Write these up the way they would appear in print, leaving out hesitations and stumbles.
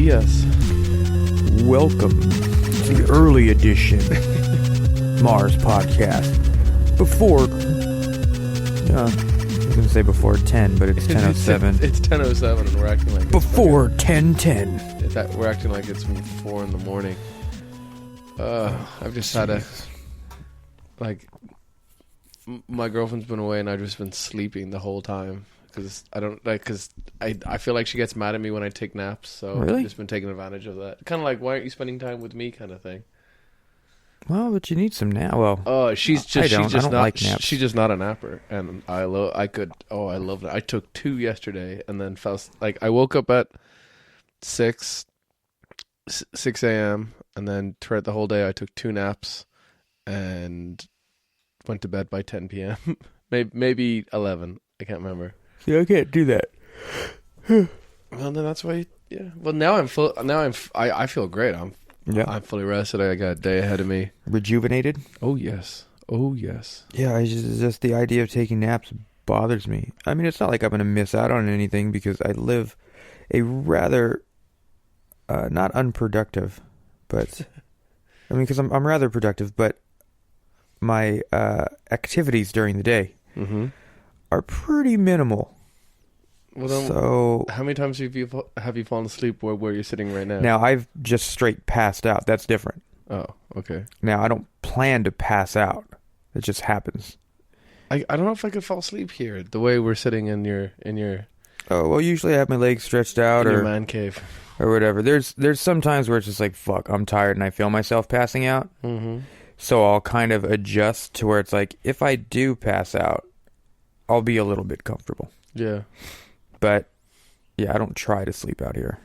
dias. Welcome to the early edition Mars podcast. Before, I was going to say before 10, but it's 10:07. It's 10:07 and we're acting like before 10:10. We're acting like it's 4 in the morning. I've just had my girlfriend's been away and I've just been sleeping the whole time. Because I feel like she gets mad at me when I take naps, so really? I've just been taking advantage of that. Kind of like, why aren't you spending time with me, kind of thing. Well, but you need some nap. Well, she's just not a napper, and I love it. I took 2 yesterday, and then I woke up at 6 a.m. and then throughout the whole day I took 2 naps, and went to bed by 10 p.m. maybe 11. I can't remember. Yeah, I can't do that. Well, then that's why. Yeah. Well, now I'm full. I feel great. I'm fully rested. I got a day ahead of me. Rejuvenated? Oh yes. Yeah, just the idea of taking naps bothers me. I mean, it's not like I'm going to miss out on anything because I live a rather not unproductive, but I mean, because I'm rather productive, but my activities during the day are pretty minimal. Well, then, so how many times have you fallen asleep where you're sitting right now? Now, I've just straight passed out. That's different. Oh, okay. Now, I don't plan to pass out. It just happens. I don't know if I could fall asleep here, the way we're sitting in your... Oh, well, usually I have my legs stretched out. In your man cave. Or whatever. There's some times where it's just like, fuck, I'm tired and I feel myself passing out. Mm-hmm. So I'll kind of adjust to where it's like, if I do pass out, I'll be a little bit comfortable. Yeah. But, yeah, I don't try to sleep out here.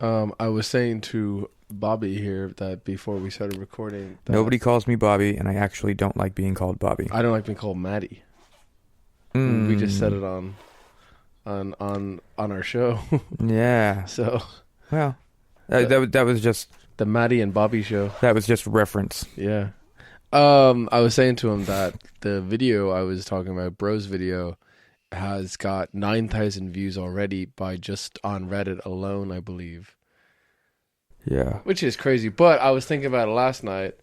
I was saying to Bobby here that before we started recording... Nobody calls me Bobby, and I actually don't like being called Bobby. I don't like being called Maddie. We just said it on our show. Yeah. So... Well, that was just... The Maddie and Bobby show. That was just reference. Yeah. I was saying to him that the video I was talking about, Bro's video, has got 9,000 views already by just on Reddit alone, I believe. Yeah. Which is crazy. But I was thinking about it last night.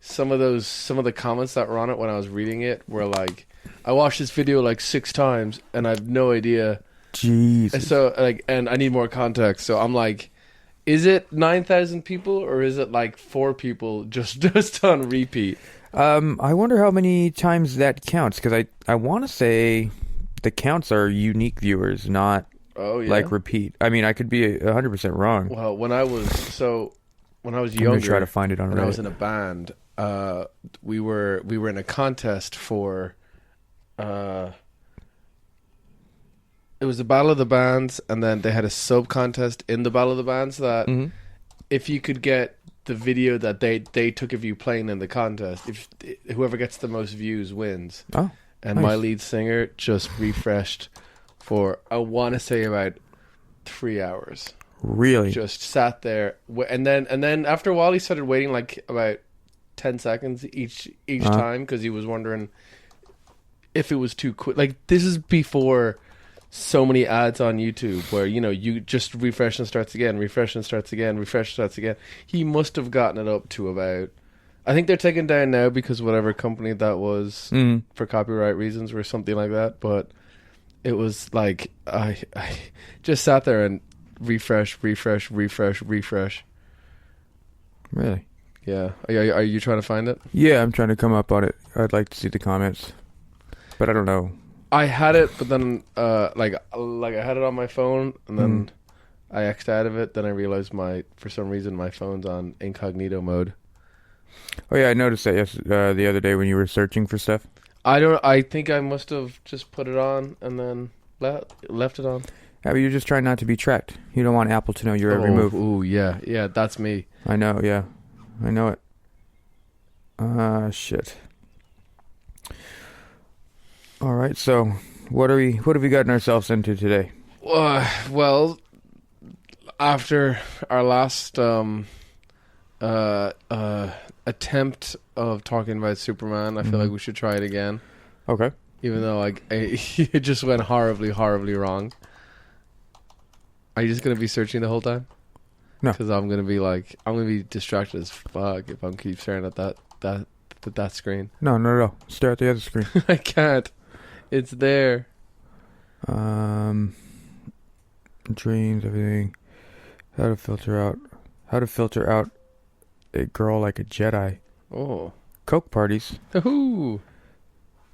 Some of the comments that were on it when I was reading it were like, I watched this video like 6 times and I have no idea. Jesus. And so and I need more context. So I'm like, is it 9,000 people or is it like 4 people just on repeat? I wonder how many times that counts, because I want to say the counts are unique viewers, not like repeat. I mean, I could be 100% wrong. Well, when I was younger, I'm gonna try to find it on when Reddit. I was in a band, we were in a contest for it was the Battle of the Bands, and then they had a sub contest in the Battle of the Bands that if you could get the video that they took of you playing in the contest, if whoever gets the most views wins. Oh, and nice. My lead singer just refreshed for, I want to say, about 3 hours. Really? Just sat there, and then after a while he started waiting like about 10 seconds each time, because he was wondering if it was too quick. Like, this is before so many ads on YouTube where, you just refresh and starts again, refresh and starts again, refresh and starts again. He must have gotten it up to about, I think they're taken down now because whatever company that was for copyright reasons or something like that. But it was like, I just sat there and refresh. Really? Yeah. Are you trying to find it? Yeah, I'm trying to come up on it. I'd like to see the comments, but I don't know. I had it, but then I had it on my phone, and then I X'd out of it. Then I realized for some reason my phone's on incognito mode. Oh yeah, I noticed that the other day when you were searching for stuff. I think I must have just put it on and then left it on. Yeah, but you're just trying not to be tracked. You don't want Apple to know your every move. Ooh, yeah, that's me. I know, yeah, I know it. Shit. All right, so what have we gotten ourselves into today? Well, after our last attempt of talking about Superman, I feel like we should try it again. Okay. Even though it just went horribly, horribly wrong. Are you just going to be searching the whole time? No. Because I'm gonna be distracted as fuck if I keep staring at that screen. No. Stare at the other screen. I can't. It's there. Dreams, everything. How to filter out a girl like a Jedi. Oh. Coke parties. Ooh.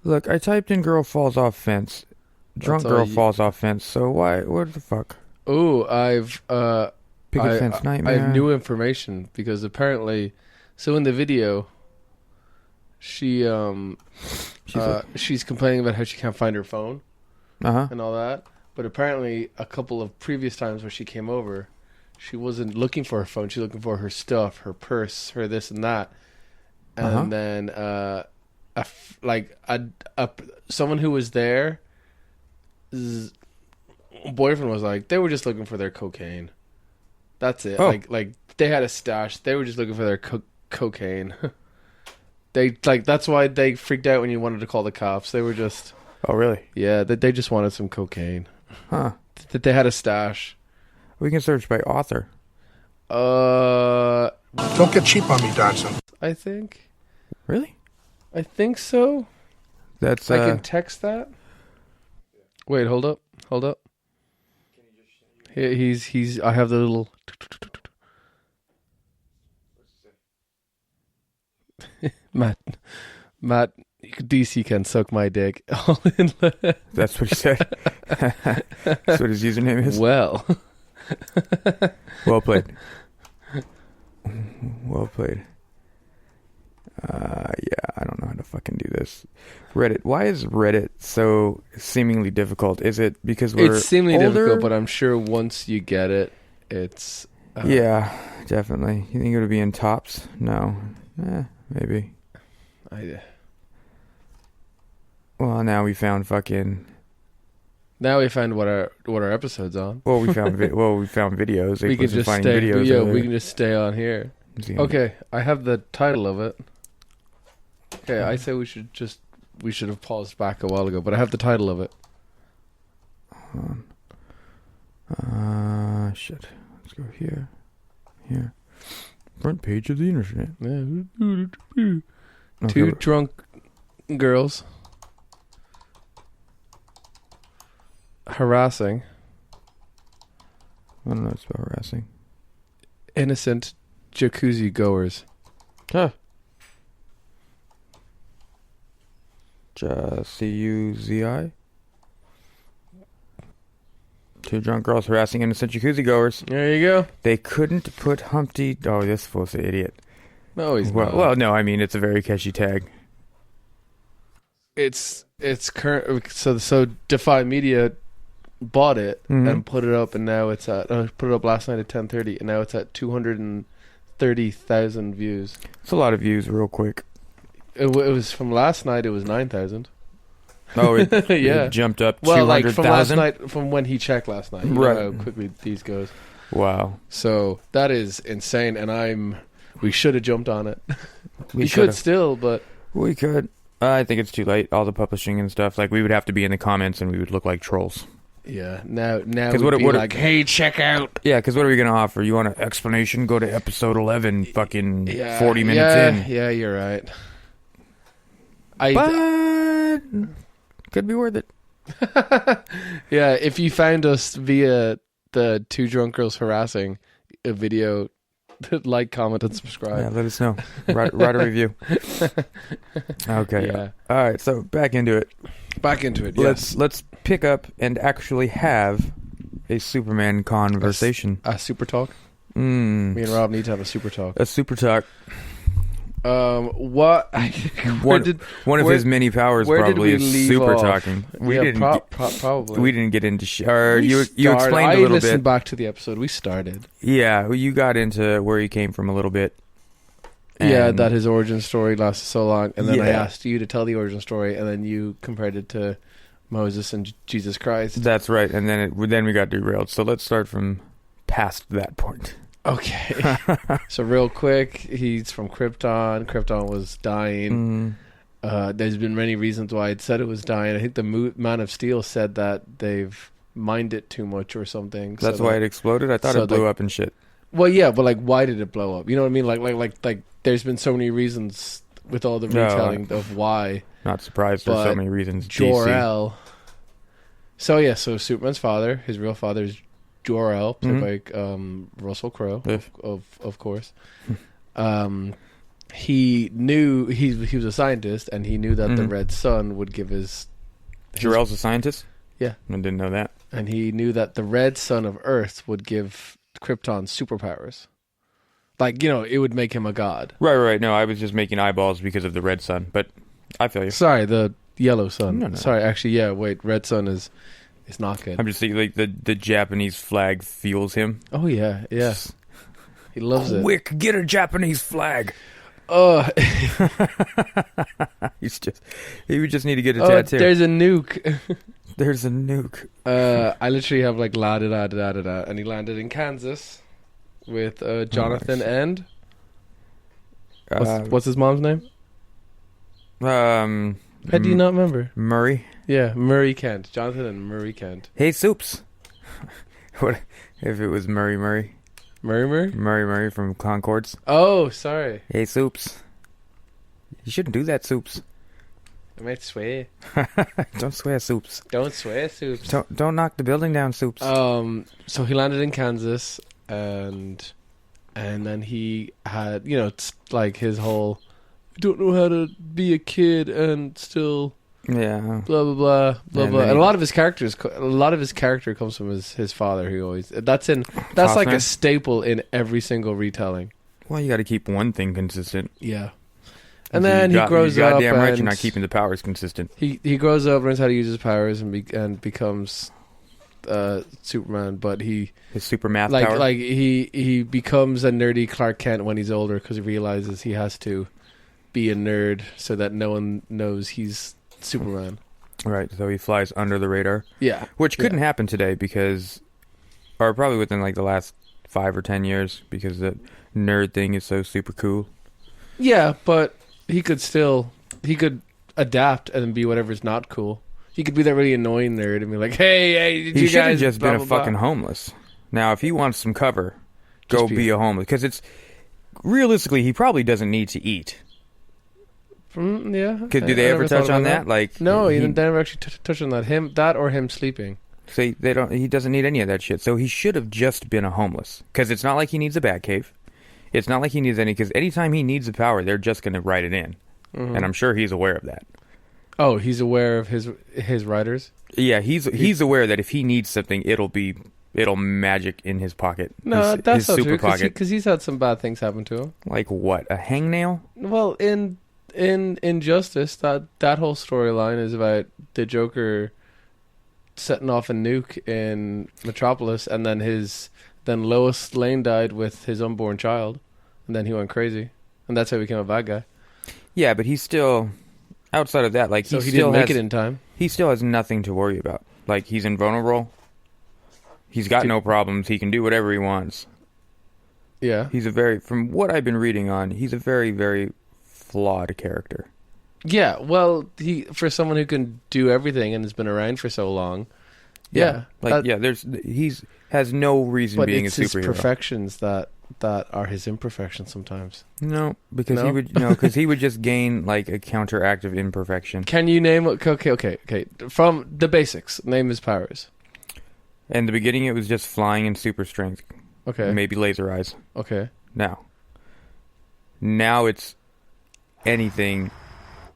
Look, I typed in girl falls off fence. Drunk girl falls off fence. So why? What the fuck? Ooh, Picket fence I nightmare. have new information because apparently, so in the video, she's complaining about how she can't find her phone and all that. But apparently, a couple of previous times where she came over, she wasn't looking for her phone. She was looking for her stuff, her purse, her this and that. And then, someone who was there, boyfriend was like, they were just looking for their cocaine. That's it. Oh. Like they had a stash. They were just looking for their cocaine. That's why they freaked out when you wanted to call the cops. They were just. Oh, really? Yeah, they just wanted some cocaine. Huh. That they had a stash. We can search by author. Don't get cheap on me, Dodson. I think. Really? I think so. That's I can text that. Wait, hold up. He's. I have the little. Matt, DC can suck my dick. That's what he said. That's what his username is. Well. Well played. Well played. Yeah, I don't know how to fucking do this. Reddit. Why is Reddit so seemingly difficult? Is it because we're It's seemingly older? difficult, but I'm sure once you get it, it's... yeah, definitely. You think it would be in tops? No. Maybe. Well, now we found fucking... Now we find what our episode's on. Well, we found videos. We can just stay. Videos Yeah, we can just stay on here. Okay, I have the title of it. Okay, I say we should have paused back a while ago, but I have the title of it. Shit. Let's go here. Front page of the internet. Two drunk girls harassing. I don't know what's about harassing. Innocent jacuzzi goers. Huh. C-U-Z-I? Two drunk girls harassing innocent jacuzzi goers. There you go. They couldn't put Humpty... Oh, this fool's an idiot. No, he's well, not. Well, no, I mean, it's a very catchy tag. It's current. So Defy Media bought it and put it up, and now it's at... put it up last night at 10:30, and now it's at 230,000 views. It's a lot of views real quick. It was from last night. It was 9,000. Oh, it, yeah. It jumped up 200,000? Well, like from last night, from when he checked last night. You right. know how quickly these goes. Wow. So that is insane, and we should have jumped on it. We should've. could still, but... We could. I think it's too late. All the publishing and stuff. Like, we would have to be in the comments, and we would look like trolls. Yeah, now we'd be like, hey, check out. Yeah, because what are we going to offer? You want an explanation? Go to episode 11, fucking 40 minutes in. Yeah, you're right. But could be worth it. Yeah, if you found us via the two drunk girls harassing a video, like, comment, and subscribe. Yeah, let us know. Write a review. Okay. Yeah. All right, so back into it. Yes. Let's pick up and actually have a Superman conversation. A super talk? Me and Rob need to have a super talk. A super talk. What? One of his many powers probably is super talking. Probably. We didn't get into... you explained a little bit. I listened back to the episode. We started. Yeah, you got into where he came from a little bit. Yeah, that his origin story lasted so long. And then I asked you to tell the origin story, and then you compared it to Moses and Jesus Christ. That's right. And then we got derailed. So let's start from past that point. Okay. So real quick, he's from Krypton. Krypton was dying. There's been many reasons why it said it was dying. I think the Man of Steel said that they've mined it too much or something. That's why it exploded? I thought it blew up and shit. Well, yeah, but like, why did it blow up? You know what I mean? Like, there's been so many reasons with all the retelling of why. Not surprised. There's so many reasons. Jor-El. So yeah, so Superman's father, his real father is Jor-El, played by Russell Crowe, of course. He knew he was a scientist, and he knew that the Red Sun would give his. Jor-El's a scientist? Yeah, I didn't know that. And he knew that the Red Sun of Earth would give Krypton superpowers. Like, you know, it would make him a god. Right. No, I was just making eyeballs because of the Red Sun, but I feel you. Sorry, the Yellow Sun. No. Sorry, actually, yeah. Wait, Red Sun is not good. I'm just thinking, like, the Japanese flag fuels him. Oh yeah. He loves it. Quick, get a Japanese flag. He would just need to get a tattoo. There's a nuke. There's a nuke. I literally have like la da da da da da, and he landed in Kansas with Jonathan and what's his mom's name? How do you not remember? Murray. Yeah, Murray Kent. Jonathan and Murray Kent. Hey, Soups. What if it was Murray from Concords? Oh, sorry. Hey, Soups. You shouldn't do that, Soups. I might swear. Don't swear, Soups. Don't swear, Soups. Don't knock the building down, Soups. So he landed in Kansas, and then he had, you know, it's like his whole, I don't know how to be a kid and still, yeah, blah blah blah blah blah. And a lot of his character comes from his father. Who always that's Costner? like a staple in every single retelling. Well, you got to keep one thing consistent. Yeah. And then he grows up. Goddamn right, you're not keeping the powers consistent. He grows up, learns how to use his powers, and becomes Superman. But his super math power. Like he becomes a nerdy Clark Kent when he's older because he realizes he has to be a nerd so that no one knows he's Superman. Right. So he flies under the radar. Yeah. Which couldn't happen today or probably within like the last 5 or 10 years, because the nerd thing is so super cool. Yeah, but he could adapt and be whatever's not cool. He could be that really annoying nerd and be like, hey, did you guys... He should have just been a blah, fucking blah. homeless. Now, if he wants some cover, go be a homeless. Because it's... Realistically, he probably doesn't need to eat. Yeah. Do they ever touch on that? Like, no, they never actually touch on that. Him sleeping. See, he doesn't need any of that shit. So he should have just been a homeless. Because it's not like he needs a Batcave. It's not like he needs any... Because anytime he needs a power, they're just going to write it in. Mm-hmm. And I'm sure he's aware of that. Oh, he's aware of his writers? Yeah, he's aware that if he needs something, it'll magic in his pocket. No, that's not true, pocket. because he's had some bad things happen to him. Like what? A hangnail? Well, in Injustice, that whole storyline is about the Joker setting off a nuke in Metropolis, and then Lois Lane died with his unborn child, and then he went crazy, and that's how he became a bad guy. Yeah, but he's still outside of that. Like, so he didn't make it in time. He still has nothing to worry about. Like, he's invulnerable. He's got no problems. He can do whatever he wants. Yeah, from what I've been reading on, he's a very, very flawed character. Yeah, well, for someone who can do everything and has been around for so long, he's has no reason being a superhero. But it's his perfections that are his imperfections sometimes. No, because he would just gain like a counteractive imperfection. Can you name? Okay. From the basics, name his powers. In the beginning, it was just flying and super strength. Okay. Maybe laser eyes. Okay. Now it's anything.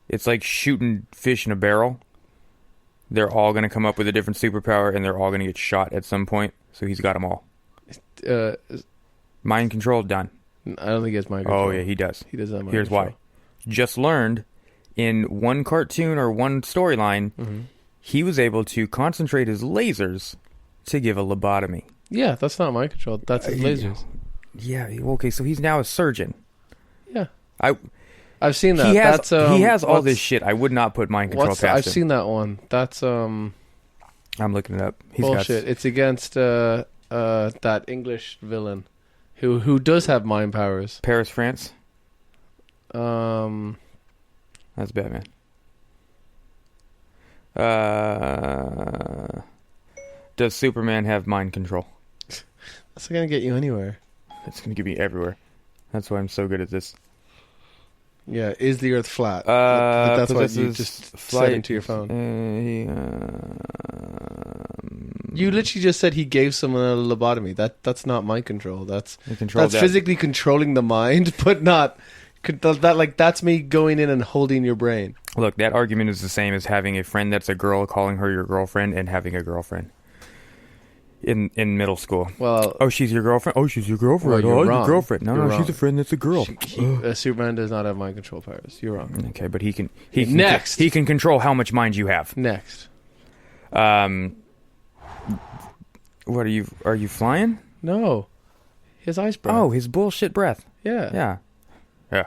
It's like shooting fish in a barrel. They're all going to come up with a different superpower, and they're all going to get shot at some point. So he's got them all. Mind control, done. I don't think he has mind control. Oh, yeah, he does. He does have mind Here's control. why. Just learned in one cartoon or one storyline, he was able to concentrate his lasers to give a lobotomy. Yeah, that's not mind control. That's his lasers. Yeah, okay, so he's now a surgeon. Yeah. I've seen that. He has all this shit. I would not put mind control past him. I've seen that one. That's I'm looking it up. He's bullshit. It's against that English villain who does have mind powers. Paris, France. That's Batman. Does Superman have mind control? That's not gonna get you anywhere. It's going to give me everywhere. That's why I'm so good at this. Yeah, is the Earth flat? That's what you just said into your phone. You literally just said he gave someone a lobotomy. That's not mind control. That's physically controlling the mind, but not that's me going in and holding your brain. Look, that argument is the same as having a friend that's a girl calling her your girlfriend and having a girlfriend. In middle school. Well, oh, she's your girlfriend? Oh, she's your girlfriend. Well, oh, wrong. Your girlfriend. No, you're no, wrong. she's a friend that's a girl. Superman does not have mind control powers. You're wrong. Okay, but he can control how much mind you have. Next. What are you flying? No. His eyes breath. Oh, his bullshit breath. Yeah. Yeah. Yeah.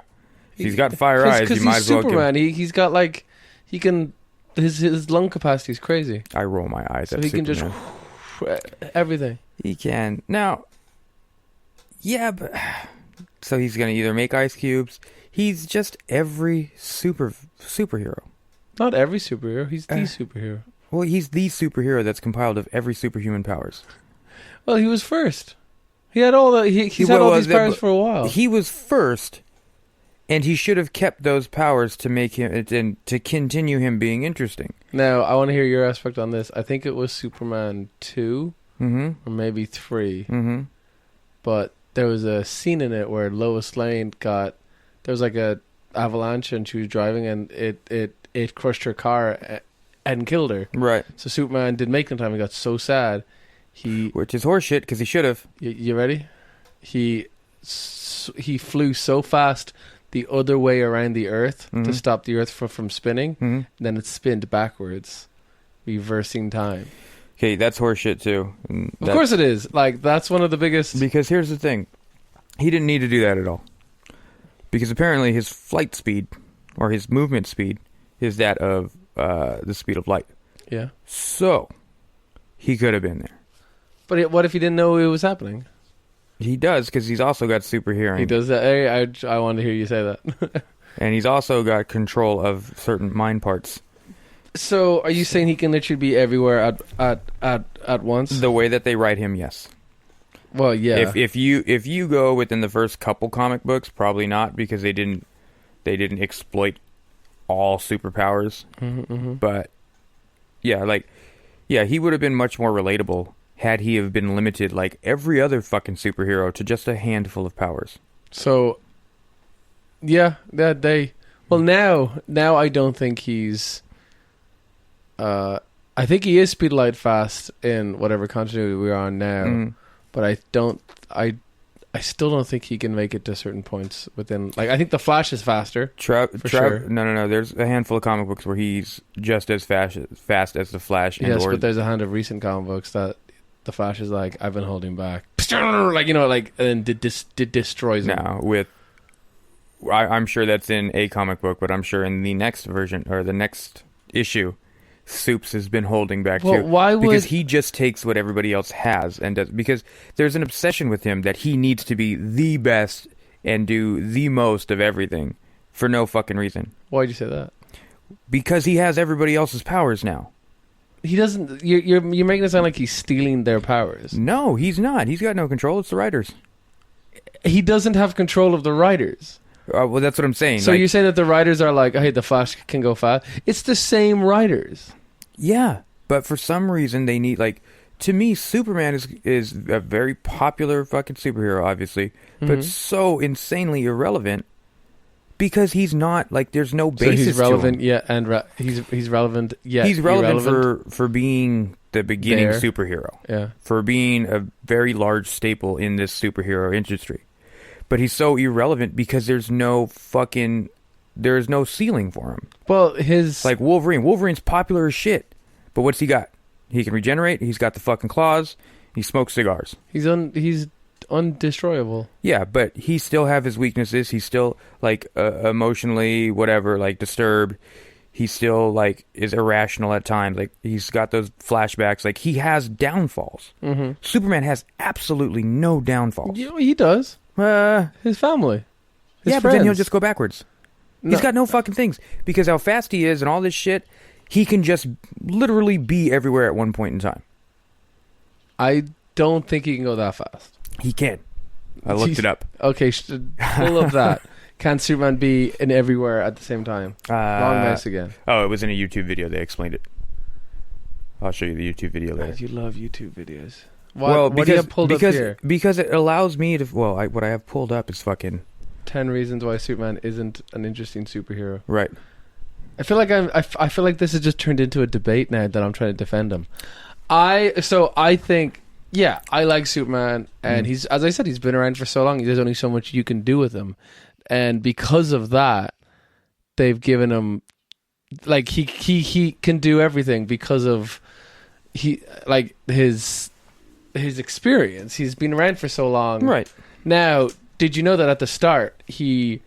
He's got fire eyes. You might as well Superman. He's got like he can his lung capacity is crazy. I roll my eyes so at he Superman. can just everything. He can. Now, yeah, but so he's going to either make ice cubes. He's just every superhero. Not every superhero. He's the superhero. Well, he's the superhero that's compiled of every superhuman powers. Well, he was first. He had all the he's had all these powers for a while. He was first, and he should have kept those powers to make him and to continue him being interesting. Now, I want to hear your aspect on this. I think it was Superman 2 or maybe 3. Mm-hmm. But there was a scene in it where Lois Lane there was like a avalanche and she was driving and it crushed her car and killed her. Right. So Superman didn't make it in time. He got so sad. Which is horseshit because he should have. You ready? He flew so fast the other way around the Earth to stop the Earth from spinning. Mm-hmm. Then it spinned backwards, reversing time. Okay, that's horseshit too. Of course it is. Like, that's one of the biggest... Because here's the thing. He didn't need to do that at all. Because apparently his flight speed, or his movement speed, is that of the speed of light. Yeah. So, he could have been there. But what if he didn't know it was happening? He does, because he's also got super hearing. He does that. Hey, I wanted to hear you say that. And he's also got control of certain mind parts. So, are you saying he can literally be everywhere at once? The way that they write him, yes. Well, yeah. If you go within the first couple comic books, probably not, because they didn't exploit all superpowers. Mm-hmm. But yeah, he would have been much more relatable had he have been limited like every other fucking superhero to just a handful of powers. So, yeah, now I don't think he's. I think he is speed light fast in whatever continuity we're on now, but I still don't think he can make it to certain points within. Like, I think the Flash is faster. Sure. No. There's a handful of comic books where he's just as fast as the Flash. Yes, but there's a hand of recent comic books that the Flash is like, I've been holding back, like, you know, like, and destroys him. Now I'm sure that's in a comic book, but I'm sure in the next version or the next issue, Supes has been holding back too. Because he just takes what everybody else has and does. Because there's an obsession with him that he needs to be the best and do the most of everything for no fucking reason. Why'd you say that? Because he has everybody else's powers now. He doesn't. You're making it sound like he's stealing their powers. No, he's not. He's got no control. It's the writers. He doesn't have control of the writers. Well, that's what I'm saying. So you're saying that the writers are like, hey, the Flash can go fast. It's the same writers. Yeah, but for some reason they need, like, to me, Superman is a very popular fucking superhero, obviously, but so insanely irrelevant because he's not, like, there's no basis. So he's relevant, to him. yeah, and he's relevant, yeah. He's relevant for being the beginning superhero. Yeah. For being a very large staple in this superhero industry. But he's so irrelevant because there's no ceiling for him. Well, like Wolverine's popular as shit. But what's he got? He can regenerate. He's got the fucking claws. He smokes cigars. He's undestroyable. Yeah, but he still have his weaknesses. He's still, like, emotionally, whatever, like, disturbed. He still, like, is irrational at times. Like, he's got those flashbacks. Like, he has downfalls. Mm-hmm. Superman has absolutely no downfalls. Yeah, he does. His family. His friends. But then he'll just go backwards. No. He's got no fucking things. Because how fast he is and all this shit, he can just literally be everywhere at one point in time. I don't think he can go that fast. He can. I looked it up. Okay, full of that. Can Superman be in everywhere at the same time? Wrong mouse again. Oh, it was in a YouTube video. They explained it. I'll show you the YouTube video later. You love YouTube videos. What do you have pulled up here? Because it allows me to... Well, what I have pulled up is fucking... 10 reasons why Superman isn't an interesting superhero. Right. I feel like I feel like this has just turned into a debate now that I'm trying to defend him. I think, yeah, I like Superman, and he's, as I said, he's been around for so long. There's only so much you can do with him, and because of that, they've given him, like, he can do everything because of his experience. He's been around for so long. Right. Now, did you know that at the start he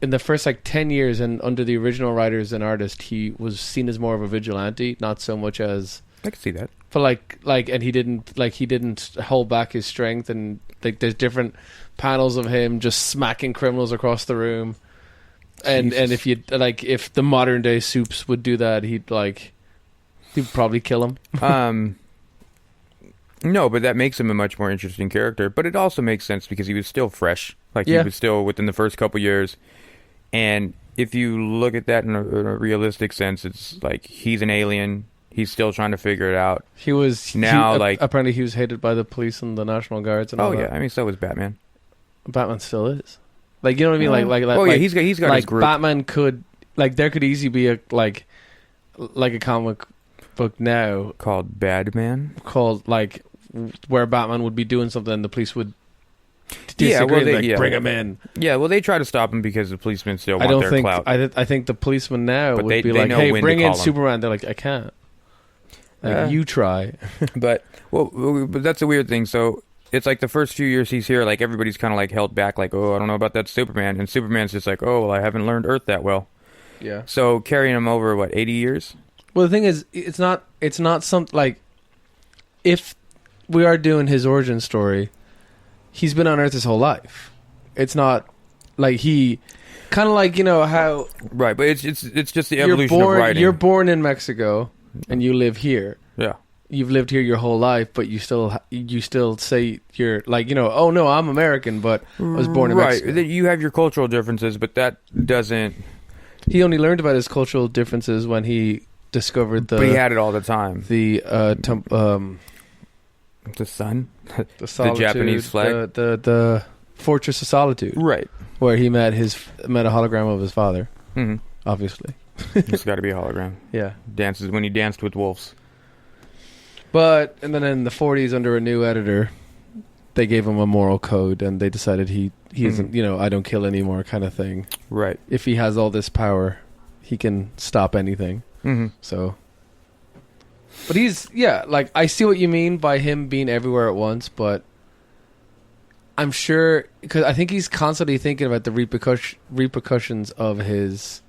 in the first 10 years and under the original writers and artists, he was seen as more of a vigilante, not so much as... I can see that. But and he didn't hold back his strength, and there's different panels of him just smacking criminals across the room. And if you if the modern day Supes would do that, he'd probably kill him. No, but that makes him a much more interesting character. But it also makes sense because he was still fresh. He was still within the first couple years. And if you look at that in a realistic sense, it's like he's an alien. He's still trying to figure it out. Apparently he was hated by the police and the National Guards and all that. Oh, yeah. I mean, so was Batman. Batman still is. You know what I mean? He's got his group. Batman could... there could easily be a comic book now... Called Badman? Called, where Batman would be doing something and the police would disagree, bring him in. Yeah, well, they try to stop him because the policemen still want their clout. I think the policemen now would be hey, bring in Superman. They're like, I can't. You try. but that's a weird thing. So it's the first few years he's here, everybody's kind of held back, oh, I don't know about that Superman. And Superman's just oh, well, I haven't learned Earth that well. Yeah. So carrying him over, 80 years? Well, the thing is, it's not something if we are doing his origin story, he's been on Earth his whole life. It's not he kind of how right, but it's just the evolution of writing. You're born in Mexico and you live here. Yeah, you've lived here your whole life, but you still say you're oh no, I'm American, but I was born in Mexico. Right, you have your cultural differences, but that doesn't. He only learned about his cultural differences when he discovered but he had it all the time. The sun, the solitude, the Japanese flag, the Fortress of Solitude, right? Where he met a hologram of his father. Mm-hmm. Obviously, it's got to be a hologram. Yeah, dances when he danced with wolves. And then in the 40s, under a new editor, they gave him a moral code, and they decided he isn't I don't kill anymore kind of thing. Right. If he has all this power, he can stop anything. Mm-hmm. So. But I see what you mean by him being everywhere at once, but I'm sure, because I think he's constantly thinking about the repercussions of his,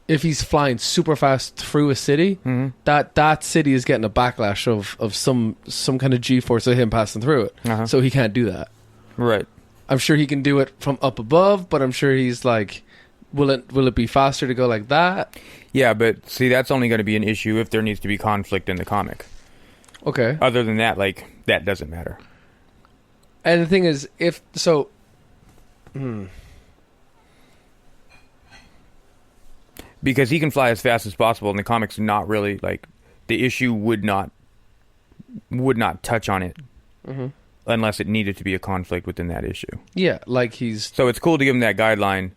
if he's flying super fast through a city, mm-hmm. that city is getting a backlash of some kind of G-force of him passing through it. Uh-huh. So he can't do that. Right. I'm sure he can do it from up above, but I'm sure he's will it be faster to go like that? Yeah, but see, that's only going to be an issue if there needs to be conflict in the comic. Okay. Other than that, that doesn't matter. And the thing is, because he can fly as fast as possible, and the comics not really the issue would not touch on it mm-hmm. unless it needed to be a conflict within that issue. Yeah, so it's cool to give him that guideline,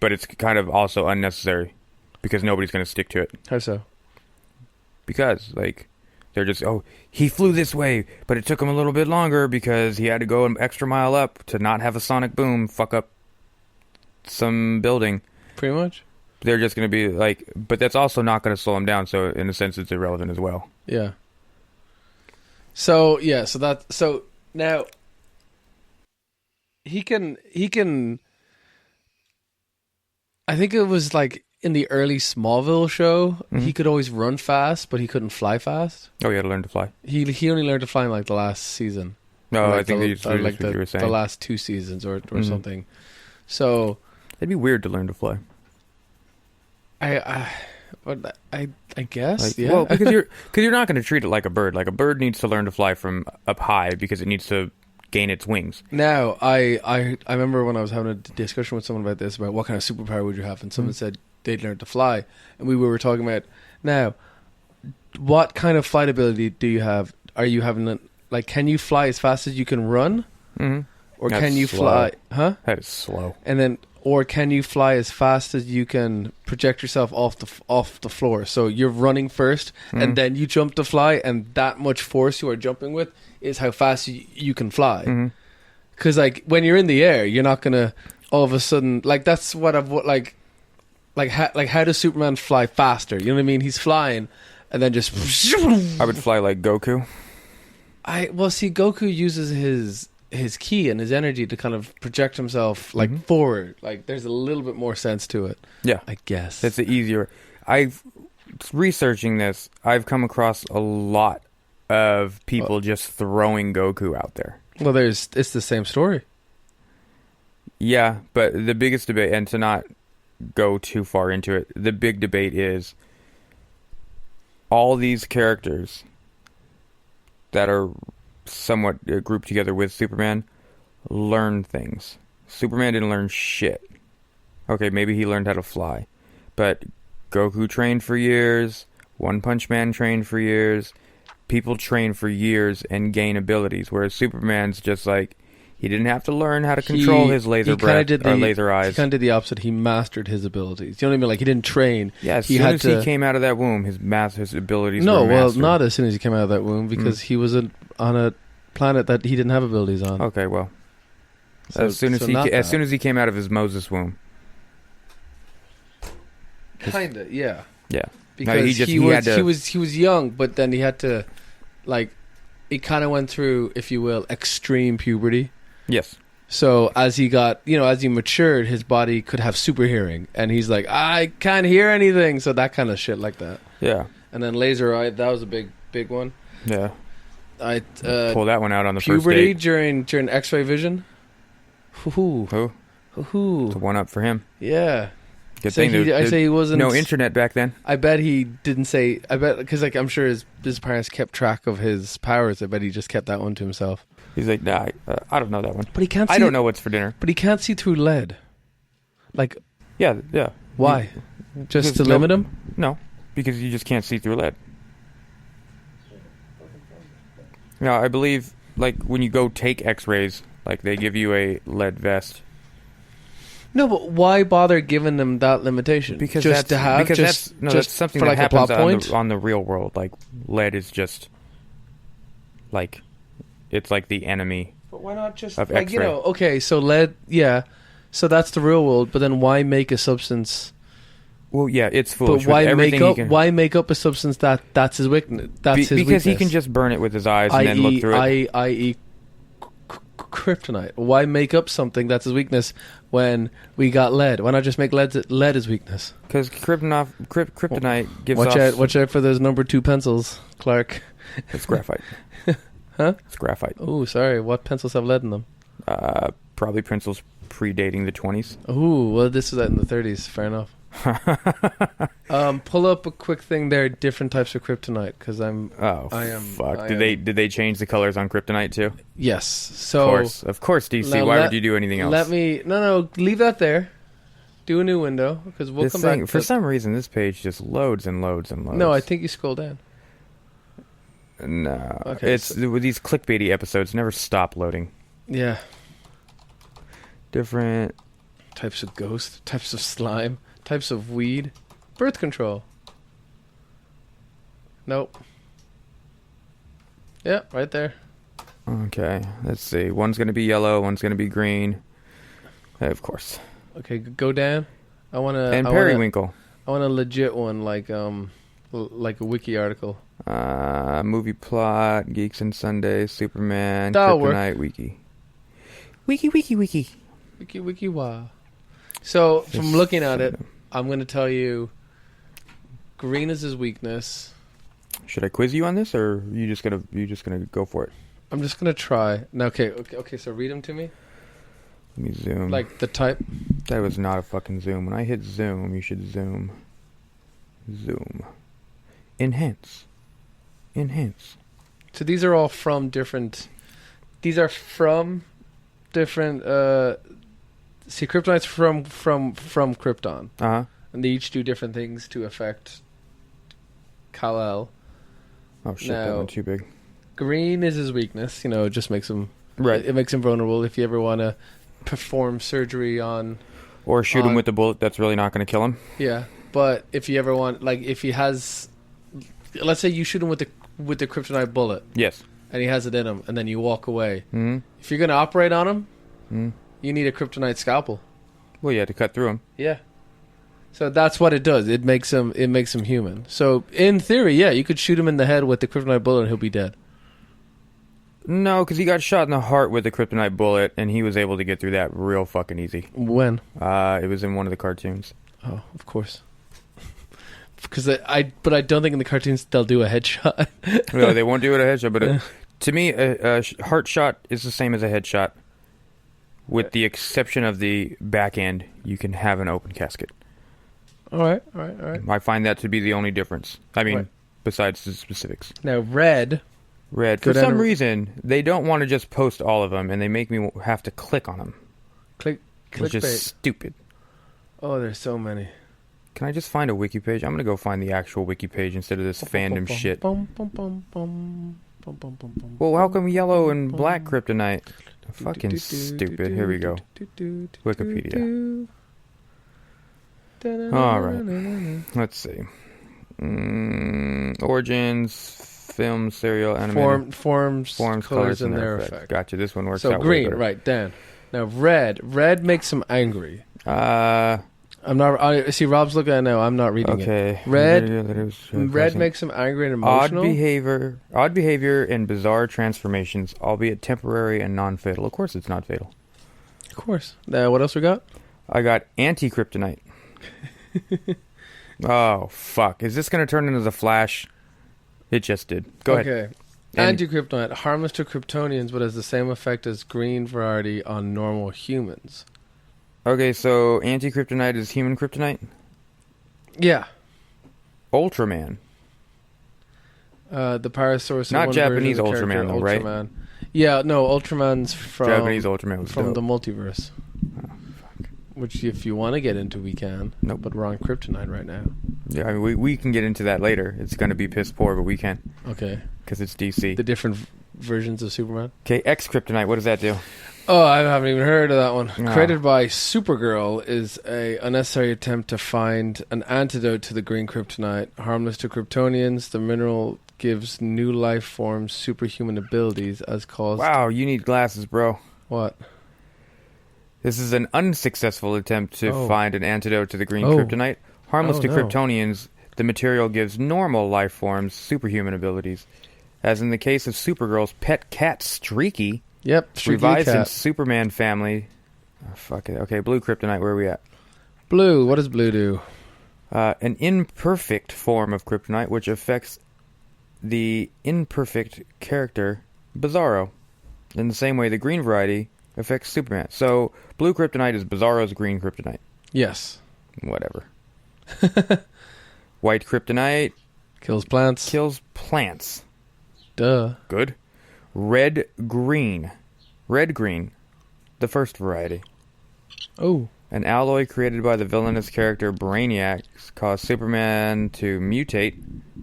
but it's kind of also unnecessary. Because nobody's going to stick to it. How so? Because, they're just, oh, he flew this way, but it took him a little bit longer because he had to go an extra mile up to not have a sonic boom fuck up some building. Pretty much. They're just going to be but that's also not going to slow him down, so in a sense it's irrelevant as well. Yeah. So now he can I think it was in the early Smallville show, mm-hmm. he could always run fast, but he couldn't fly fast. Oh, he had to learn to fly. He only learned to fly in the last season. No, I think the last 2 seasons or mm-hmm. something. So it'd be weird to learn to fly. I guess yeah. Well, because you're not going to treat it like a bird. A bird needs to learn to fly from up high because it needs to gain its wings. Now, I remember when I was having a discussion with someone about this, about what kind of superpower would you have, and someone said they'd learn to fly, and we were talking about, now, what kind of flight ability do you have? Are you having, like, can you fly as fast as you can run? Mm-hmm. Or That's can you slow. fly? Huh? That is slow. And then, or can you fly as fast as you can project yourself off the floor? So you're running first, and then you jump to fly, and that much force you are jumping with is how fast you can fly. Because like when you're in the air, you're not gonna all of a sudden, like, that's what I've like how does Superman fly faster? You know what I mean? He's flying, and then just. I would fly like Goku. See, Goku uses his ki and his energy to kind of project himself like forward. Like there's a little bit more sense to it. Yeah, I guess that's the easier. Researching this, I've come across a lot of people just throwing Goku out there. Well, it's the same story. Yeah, but the biggest debate, and to not go too far into it, the big debate is all these characters that are somewhat grouped together with Superman learn things. Superman didn't learn shit. Okay, maybe he learned how to fly, but Goku trained for years, One Punch Man trained for years, people train for years and gain abilities, whereas Superman's just like, he didn't have to learn how to control his laser breath or laser eyes. He kind of did the opposite. He mastered his abilities. You know what I mean? Like, he didn't train. Yeah, as soon as he came out of that womb, his abilities were mastered. Well, not as soon as he came out of that womb, because he was on a planet that he didn't have abilities on. Okay, well, So, as soon as he came out of his Moses womb. Kinda, yeah. Yeah. Because No, he was young, but then he had to, like, he kind of went through, if you will, extreme puberty. Yes. So as he got, as he matured, his body could have super hearing, and he's like, I can't hear anything. So that kind of shit like that. Yeah. And then laser eye, that was a big one. Yeah. I pull that one out on the puberty first date. during X-ray vision. Who? It's a one up for him. Yeah. Good thing. I say he wasn't. No internet back then. I bet he didn't say. I bet because I'm sure his parents kept track of his powers. I bet he just kept that one to himself. He's like, nah, I don't know that one. But he can't. I don't know what's for dinner. But he can't see through lead. Like. Yeah. Why? Just to limit him? No, because you just can't see through lead. No, I believe, like, when you go take X-rays, like, they give you a lead vest. No, but why bother giving them that limitation? Because just to have that's something that like happens on the real world. Like, lead is just like, it's like the enemy. But why not just of like X-ray. Okay, so lead, yeah, so that's the real world. But then why make a substance? Well, yeah, it's foolish. But why make up a substance that's his weakness? His because weakness? he can just burn it with his eyes and then look through it. I.e. kryptonite. Why make up something that's his weakness when we got lead? Why not just make lead his weakness? Because kryptonite gives Watch out for those number 2 pencils, Clark. It's graphite. Huh? It's graphite. Oh, sorry. What pencils have lead in them? Probably pencils predating the 20s. Oh, well, this was out in the 30s. Fair enough. Pull up a quick thing there. Different types of kryptonite, because fuck. Did they change the colors on kryptonite too? Yes. So of course, DC. Why would you do anything else? Leave that there. Do a new window, because we'll come back. For some reason, this page just loads and loads and loads. No, I think you scroll down. No, okay, with these clickbaity episodes never stop loading. Yeah. Different types of ghost, types of slime, types of weed, birth control. Nope. Yeah, right there. Okay, let's see. One's going to be yellow, one's going to be green. Of course. Okay, go down. And periwinkle. I want a legit one, like a wiki article. Movie plot, Geeks and Sundays, Superman, That'll Kryptonite, work. Wiki. Wiki wow. So from looking at it, I'm going to tell you, green is his weakness. Should I quiz you on this, or are you just gonna go for it? I'm just going to try. Now, okay. So read them to me. Let me zoom. Like the type. That was not a fucking zoom. When I hit zoom, you should zoom. Zoom. Enhance. So these are all from different these are from different. See, kryptonite's from Krypton, and they each do different things to affect Kal-El. Oh shit, Now, that one's too big. Green is his weakness. You know, it just makes him Right. It makes him vulnerable. If you ever want to perform surgery on, Or shoot him with a bullet that's really not going to kill him. yeah. But if you ever want, like, if he has, let's say you shoot him with the kryptonite bullet, Yes. and he has it in him, and then you walk away. Mm-hmm. If you're going to operate on him, you need a kryptonite scalpel. Well, yeah, to cut through him. Yeah. So that's what it does. It makes him human. So in theory, yeah, you could shoot him in the head with the kryptonite bullet and he'll be dead. No, because he got shot in the heart with a kryptonite bullet, and he was able to get through that real fucking easy. When? It was in one of the cartoons. Oh, of course. Because but I don't think in the cartoons they'll do a headshot. No, they won't do it a headshot, but to me, a heart shot is the same as a headshot. With the exception of the back end, you can have an open casket. All right. I find that to be the only difference. I mean, Right. besides the specifics. Now, Red. For some reason, they don't want to just post all of them, and they make me have to click on them. Which is Clickbait. stupid. Oh, there's so many. Can I just find a wiki page? I'm going to go find the actual wiki page instead of this fandom shit. Well, how come yellow and black kryptonite? Fucking stupid. Here we go. Wikipedia. Alright. Let's see. Origins, film, serial, animated. Forms, Colors, and their effect. Gotcha. This one works so out green, way better. right, Dan. Now, Red makes him angry. I'm not. See, Rob's looking at it now. I'm not reading it. Red makes him angry and emotional. Odd behavior and bizarre transformations, albeit temporary and non-fatal. Of course, it's not fatal. Of course. Now, what else we got? I got anti-kryptonite. Oh fuck! Is this going to turn into the Flash? It just did. Go ahead. Okay. Anti-kryptonite, harmless to Kryptonians, but has the same effect as green variety on normal humans. Okay, so anti-kryptonite is human kryptonite? Yeah. Ultraman. The power source. Not of one Japanese version of the Ultraman, though, right? Ultraman. Yeah, no, Ultraman's from Japanese Ultraman was from dope. the multiverse. Oh, fuck. Which, if you want to get into, we can. Nope. But we're on Kryptonite right now. Yeah, I mean, we can get into that later. It's going to be piss poor, but we can. Okay. Because it's DC. The different versions of Superman. Okay, X-kryptonite, what does that do? Oh, I haven't even heard of that one. No. Created by Supergirl, is a unnecessary attempt to find an antidote to the green kryptonite. Harmless to Kryptonians, the mineral gives new life forms superhuman abilities as caused... Wow, you need glasses, bro. What? This is an unsuccessful attempt to find an antidote to the green Oh. kryptonite. Harmless to No. Kryptonians, the material gives normal life forms superhuman abilities. As in the case of Supergirl's pet cat, Streaky, Yep, Streaky revives in Cat. Superman family. Oh, fuck it. Okay, blue kryptonite, where are we at? Blue, what does blue do? An imperfect form of kryptonite which affects the imperfect character Bizarro. In the same way the green variety affects Superman. So, blue kryptonite is Bizarro's green kryptonite. Yes. Whatever. White kryptonite Kills plants. kills plants. Duh. Good. Red green. Red green. The first variety. Oh. An alloy created by the villainous character Brainiac caused Superman to mutate,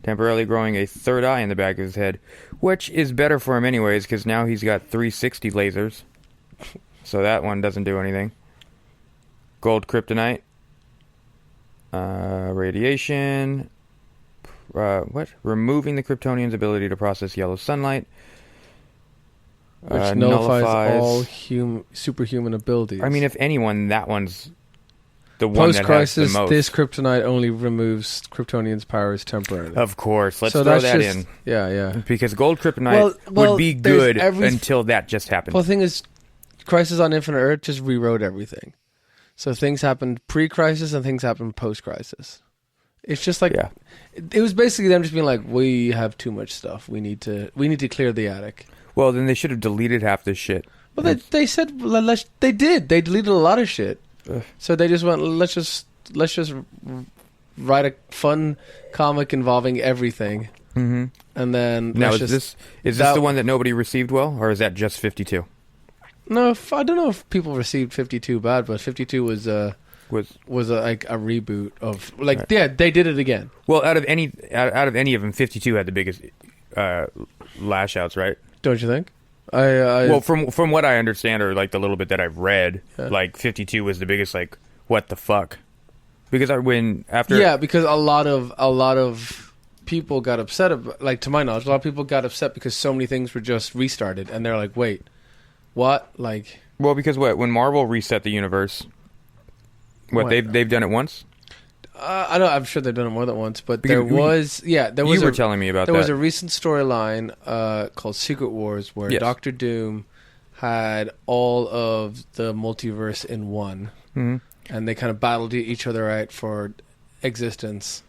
temporarily growing a third eye in the back of his head, which is better for him anyways, because now he's got 360 lasers. So that one doesn't do anything. Gold kryptonite. Radiation. What? Removing the Kryptonian's ability to process yellow sunlight. Which nullifies all superhuman abilities. I mean, if anyone, that one's the one that has the Post-crisis, most. this kryptonite only removes Kryptonian's powers temporarily. Of course. Let's So throw that's that just- in. Yeah. Because gold kryptonite Well, would be there's good every- until that just happened. Well, the thing is, Crisis on Infinite Earth just rewrote everything. So things happened pre-crisis and things happened post-crisis. It's just like it was basically them just being like, we have too much stuff. We need to clear the attic. Well, then they should have deleted half this shit. Well, they said they did. They deleted a lot of shit. So they just went, let's just write a fun comic involving everything. Mm-hmm. And then Now, is this the one that nobody received well, or is that just 52? No, I don't know if people received 52 bad, but 52 was a reboot of like right. Yeah, they did it again. Well, out of any of them, 52 had the biggest lash outs, right? Don't you think? Well, from what I understand, or like the little bit that I've read, like 52 was the biggest. Like, what the fuck? Because because a lot of people got upset about, like, to my knowledge, a lot of people got upset because so many things were just restarted, and they're like, wait, what? Like, well, because when Marvel reset the universe, they've done it once. I know, I'm sure they've done it more than once, but you were telling me about that. There was a recent storyline called Secret Wars where Doctor Doom had all of the multiverse in one, and they kind of battled each other out for existence,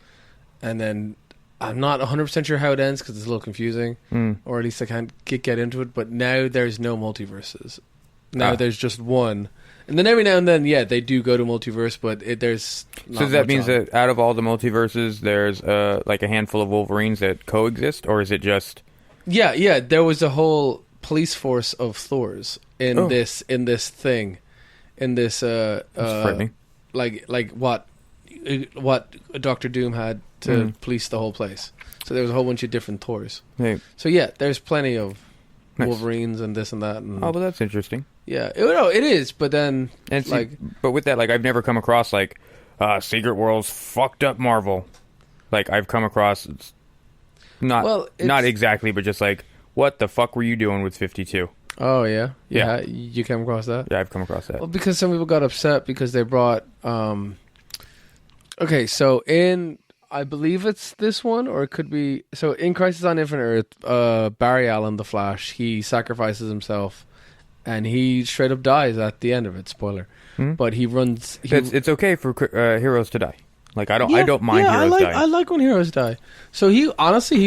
and then I'm not 100% sure how it ends because it's a little confusing, or at least I can't get into it, but now there's no multiverses. Now there's just one. And then every now and then, they do go to multiverse, but there's not. So that means that out of all the multiverses, there's like a handful of Wolverines that coexist, or is it just? Yeah. There was a whole police force of Thors in this thing, in this like what Doctor Doom had to police the whole place. So there was a whole bunch of different Thors. Hey. So there's plenty of Wolverines and this and that. And, well, that's interesting. Yeah, it is, but then but with that, like, I've never come across like Secret World's fucked up Marvel. Like, I've come across not exactly, but just like, what the fuck were you doing with 52? Oh yeah, you came across that? Yeah, I've come across that. Well, because some people got upset because they brought. Okay, so I believe it's this one, or it could be. So in Crisis on Infinite Earth, Barry Allen, the Flash, he sacrifices himself. And he straight up dies at the end of it. Spoiler, but he runs. It's okay for heroes to die. Like, I don't mind heroes dying. I like when heroes die. So he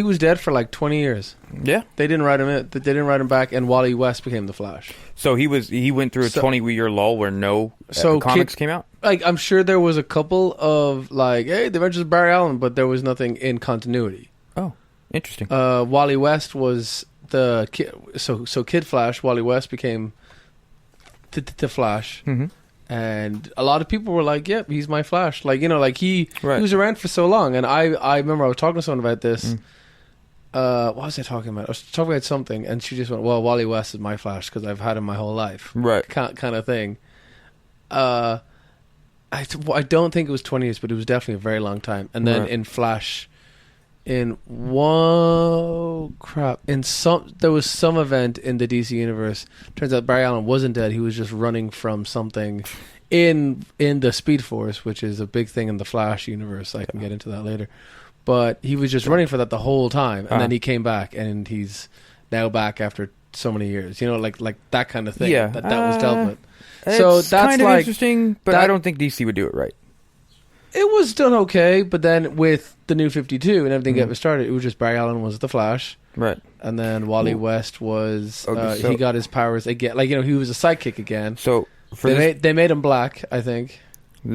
was dead for like 20 years. Yeah, they didn't write him in. They didn't write him back, and Wally West became the Flash. So he went through a 20-year lull where no comics came out. Like, I'm sure there was a couple of like, hey, the Adventures of Barry Allen, but there was nothing in continuity. Oh, interesting. Wally West was. The kid, so Kid Flash, Wally West became the Flash, and a lot of people were like, "Yep, he's my Flash." Like, like he was around for so long, and I remember I was talking to someone about this. What was I talking about? I was talking about something, and she just went, "Well, Wally West is my Flash because I've had him my whole life," right? Kind of thing. I don't think it was 20 years, but it was definitely a very long time. And then in Flash. There was some event in the DC universe. Turns out Barry Allen wasn't dead. He was just running from something in the Speed Force, which is a big thing in the Flash universe. I can get into that later. But he was just running for that the whole time, and then he came back, and he's now back after so many years. Like that kind of thing. Yeah, that was dealt with. So that's kind of interesting, but I don't think DC would do it right. It was done okay, but then with the new 52 and everything getting started, it was just Barry Allen was the Flash. Right. And then Wally West was... he got his powers again. Like, he was a sidekick again. So, they made him black, I think.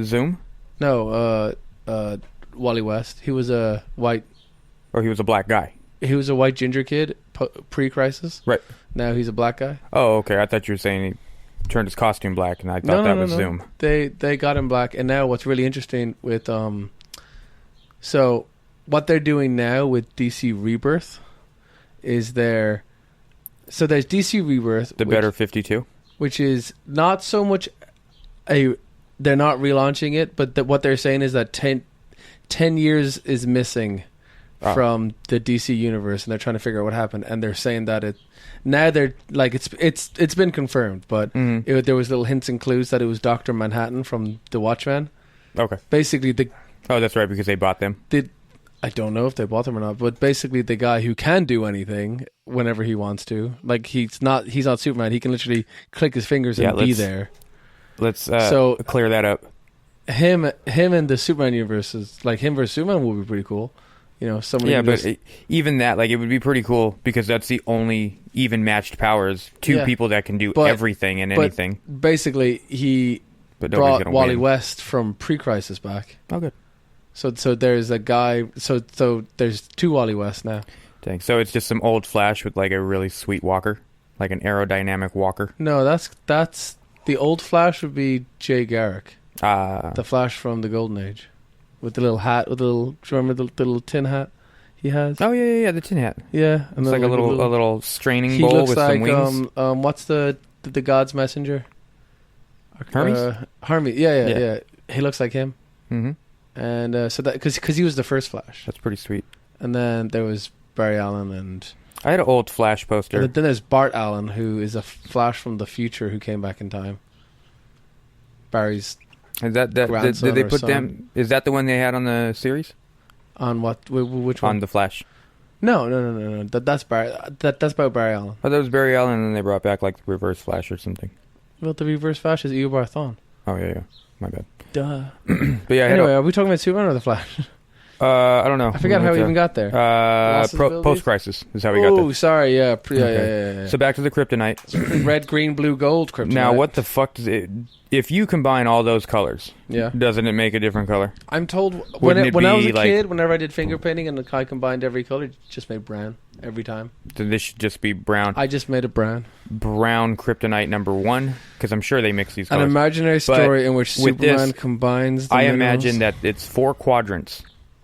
Zoom? No, Wally West. He was a white... Or he was a black guy? He was a white ginger kid, pre-crisis. Right. Now he's a black guy. Oh, okay. I thought you were saying... he turned his costume black, and I thought that was Zoom. They got him black, and now what's really interesting with so what they're doing now with DC Rebirth is there's DC Rebirth, better 52, which is not so much they're not relaunching it, but what they're saying is that 10 years is missing from the DC universe, and they're trying to figure out what happened, and they're saying that now they're like it's been confirmed, but there was little hints and clues that it was Dr. Manhattan from The Watchmen. Okay. Basically, that's right, because they bought them. I don't know if they bought them or not, but basically the guy who can do anything whenever he wants to. Like, he's not Superman. He can literally click his fingers and be there. Let's clear that up. Him in the Superman universe is like him versus Superman would be pretty cool. But even that, like, it would be pretty cool because that's the only even matched powers. Two people that can do everything and anything. Basically, he brought Wally West from pre-crisis back. Oh, good. So there's a guy. So there's two Wally West now. Dang. So it's just some old Flash with like a really sweet walker, like an aerodynamic walker. No, that's the old Flash would be Jay Garrick, the Flash from the Golden Age, with the little hat, with the little. Do you remember the little tin hat he has? Oh yeah, the tin hat. Yeah, and it's like a little straining bowl with some wings. What's the God's Messenger? Hermes. Hermes. Yeah. He looks like him. Mm-hmm. And so that because he was the first Flash. That's pretty sweet. And then there was Barry Allen, and I had an old Flash poster. And then there's Bart Allen, who is a Flash from the future who came back in time. Barry's is that did they put them? Is that the one they had on the series? On what? Which one? On the Flash. No. That's Barry. That's about Barry Allen. Oh, that was Barry Allen, and then they brought back like the Reverse Flash or something. Well, the Reverse Flash is Eobard Thawne. Oh yeah. My bad. Duh. But yeah. Anyway, are we talking about Superman or the Flash? I don't know. I forgot how we even got there. Post-crisis is how we got there. Oh, sorry. Yeah. Yeah. So back to the kryptonite. Red, green, blue, gold kryptonite. Now, what the fuck does it... If you combine all those colors, doesn't it make a different color? I'm told... When I was a kid, whenever I did finger painting and I combined every color, it just made brown every time. Then this should just be brown. I just made it brown. Brown kryptonite number 1, because I'm sure they mix these colors. An imaginary story in which Superman combines the minerals. Imagine that it's 4 quadrants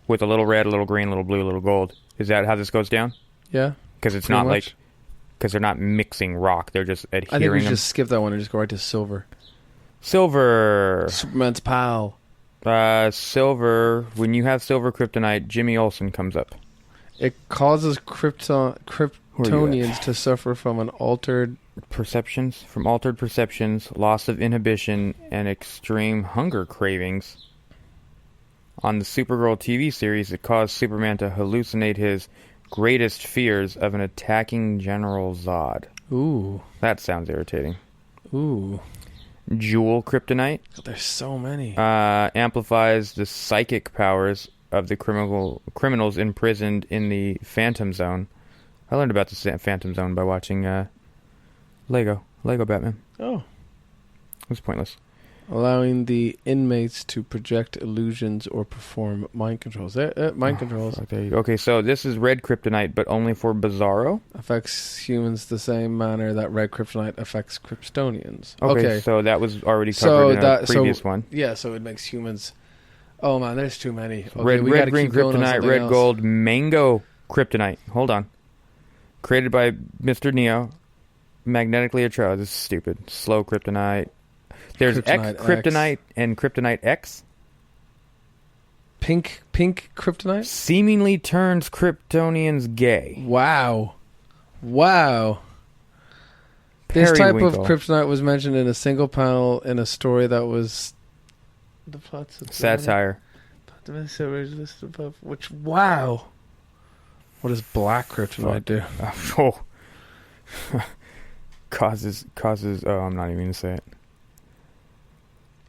with a little red, a little green, a little blue, a little gold. Is that how this goes down? Yeah. Because it's not like... Because they're not mixing rock. They're just adhering I think we them. just skip that one and just go right to silver. Silver. Superman's pal. Silver. When you have silver kryptonite, Jimmy Olsen comes up. It causes Kryptonians to suffer from altered perceptions, loss of inhibition, and extreme hunger cravings. On the Supergirl TV series, it caused Superman to hallucinate his greatest fears of an attacking General Zod. Ooh. That sounds irritating. Ooh. Jewel kryptonite. There's so many. Amplifies the psychic powers of the criminals imprisoned in the Phantom Zone. I learned about the Phantom Zone by watching Lego Batman. Oh. It was pointless. Allowing the inmates to project illusions or perform mind controls. Mind controls. Fuck, there you go. Okay, so this is red kryptonite, but only for Bizarro. Affects humans the same manner that red kryptonite affects Kryptonians. Okay, so that was already covered in a previous one. Yeah, so it makes humans... Oh, man, there's too many. Okay, red, green kryptonite, red, gold, mango kryptonite. Hold on. Created by Mr. Neo. Magnetically attracted. This is stupid. Slow kryptonite. There's kryptonite and kryptonite X. Pink kryptonite? Seemingly turns Kryptonians gay. Wow. This type of kryptonite was mentioned in a single panel in a story that was... The plots of satire. Which, wow. What does black kryptonite do? Causes, I'm not even going to say it.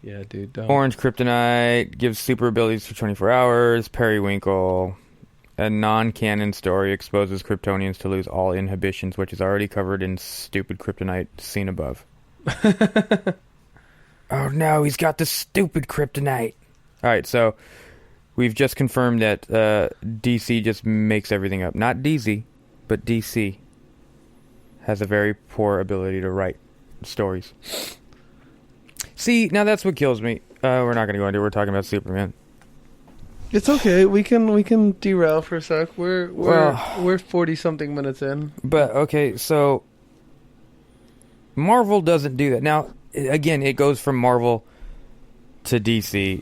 Yeah, dude. Don't. Orange kryptonite gives super abilities for 24 hours. Periwinkle, a non-canon story, exposes Kryptonians to lose all inhibitions, which is already covered in stupid kryptonite seen above. Oh no, he's got the stupid kryptonite. Alright, so we've just confirmed that DC just makes everything up. Not DZ, but DC has a very poor ability to write stories. See, now that's what kills me. We're not going to go into it. We're talking about Superman. It's okay. We can derail for a sec. We're 40 something minutes in. But okay, so Marvel doesn't do that. Now, again, it goes from Marvel to DC,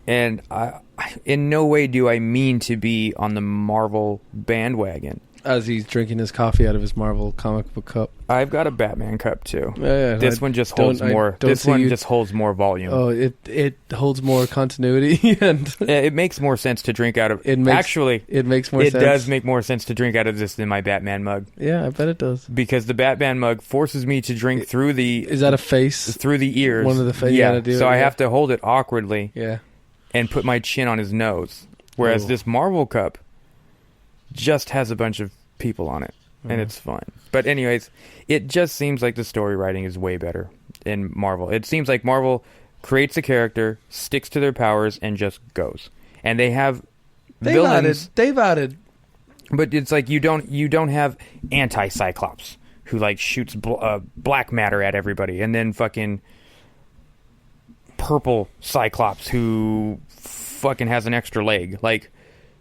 and I in no way do I mean to be on the Marvel bandwagon. As he's drinking his coffee out of his Marvel comic book cup. I've got a Batman cup too. Yeah, this one just holds more. This one just holds more volume. Oh, it holds more continuity, and it makes more sense to drink out of. It makes more sense. It does make more sense to drink out of this than my Batman mug. Yeah, I bet it does. Because the Batman mug forces me to drink through the. Is that a face? Through the ears. One of the face. Yeah. So I have to hold it awkwardly. Yeah. And put my chin on his nose, whereas this Marvel cup just has a bunch of people on it, and it's fun. But anyways, it just seems like the story writing is way better in Marvel. It seems like Marvel creates a character, sticks to their powers, and just goes. and they have They've villains. added. But it's like you don't have anti-Cyclops who like shoots black matter at everybody, and then fucking purple Cyclops who fucking has an extra leg. Like,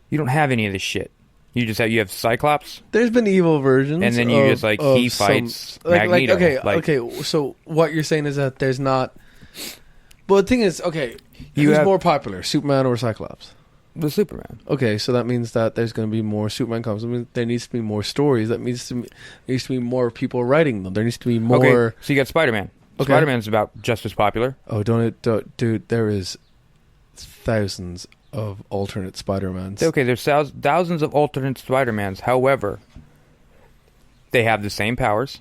you don't have any of this shit. You have Cyclops. There's been evil versions, and then you just like he fights Magneto. Okay. So what you're saying is that there's not. But the thing is, okay, who's more popular, Superman or Cyclops? The Superman. Okay, so that means that there's going to be more Superman comics. I mean, there needs to be more stories. There needs to be more people writing them. There needs to be more. Okay, so you got Spider-Man. Okay. Spider-Man's about just as popular. Oh, dude, there is thousands of alternate Spider-Mans. Okay, there's thousands of alternate Spider-Mans. However, they have the same powers.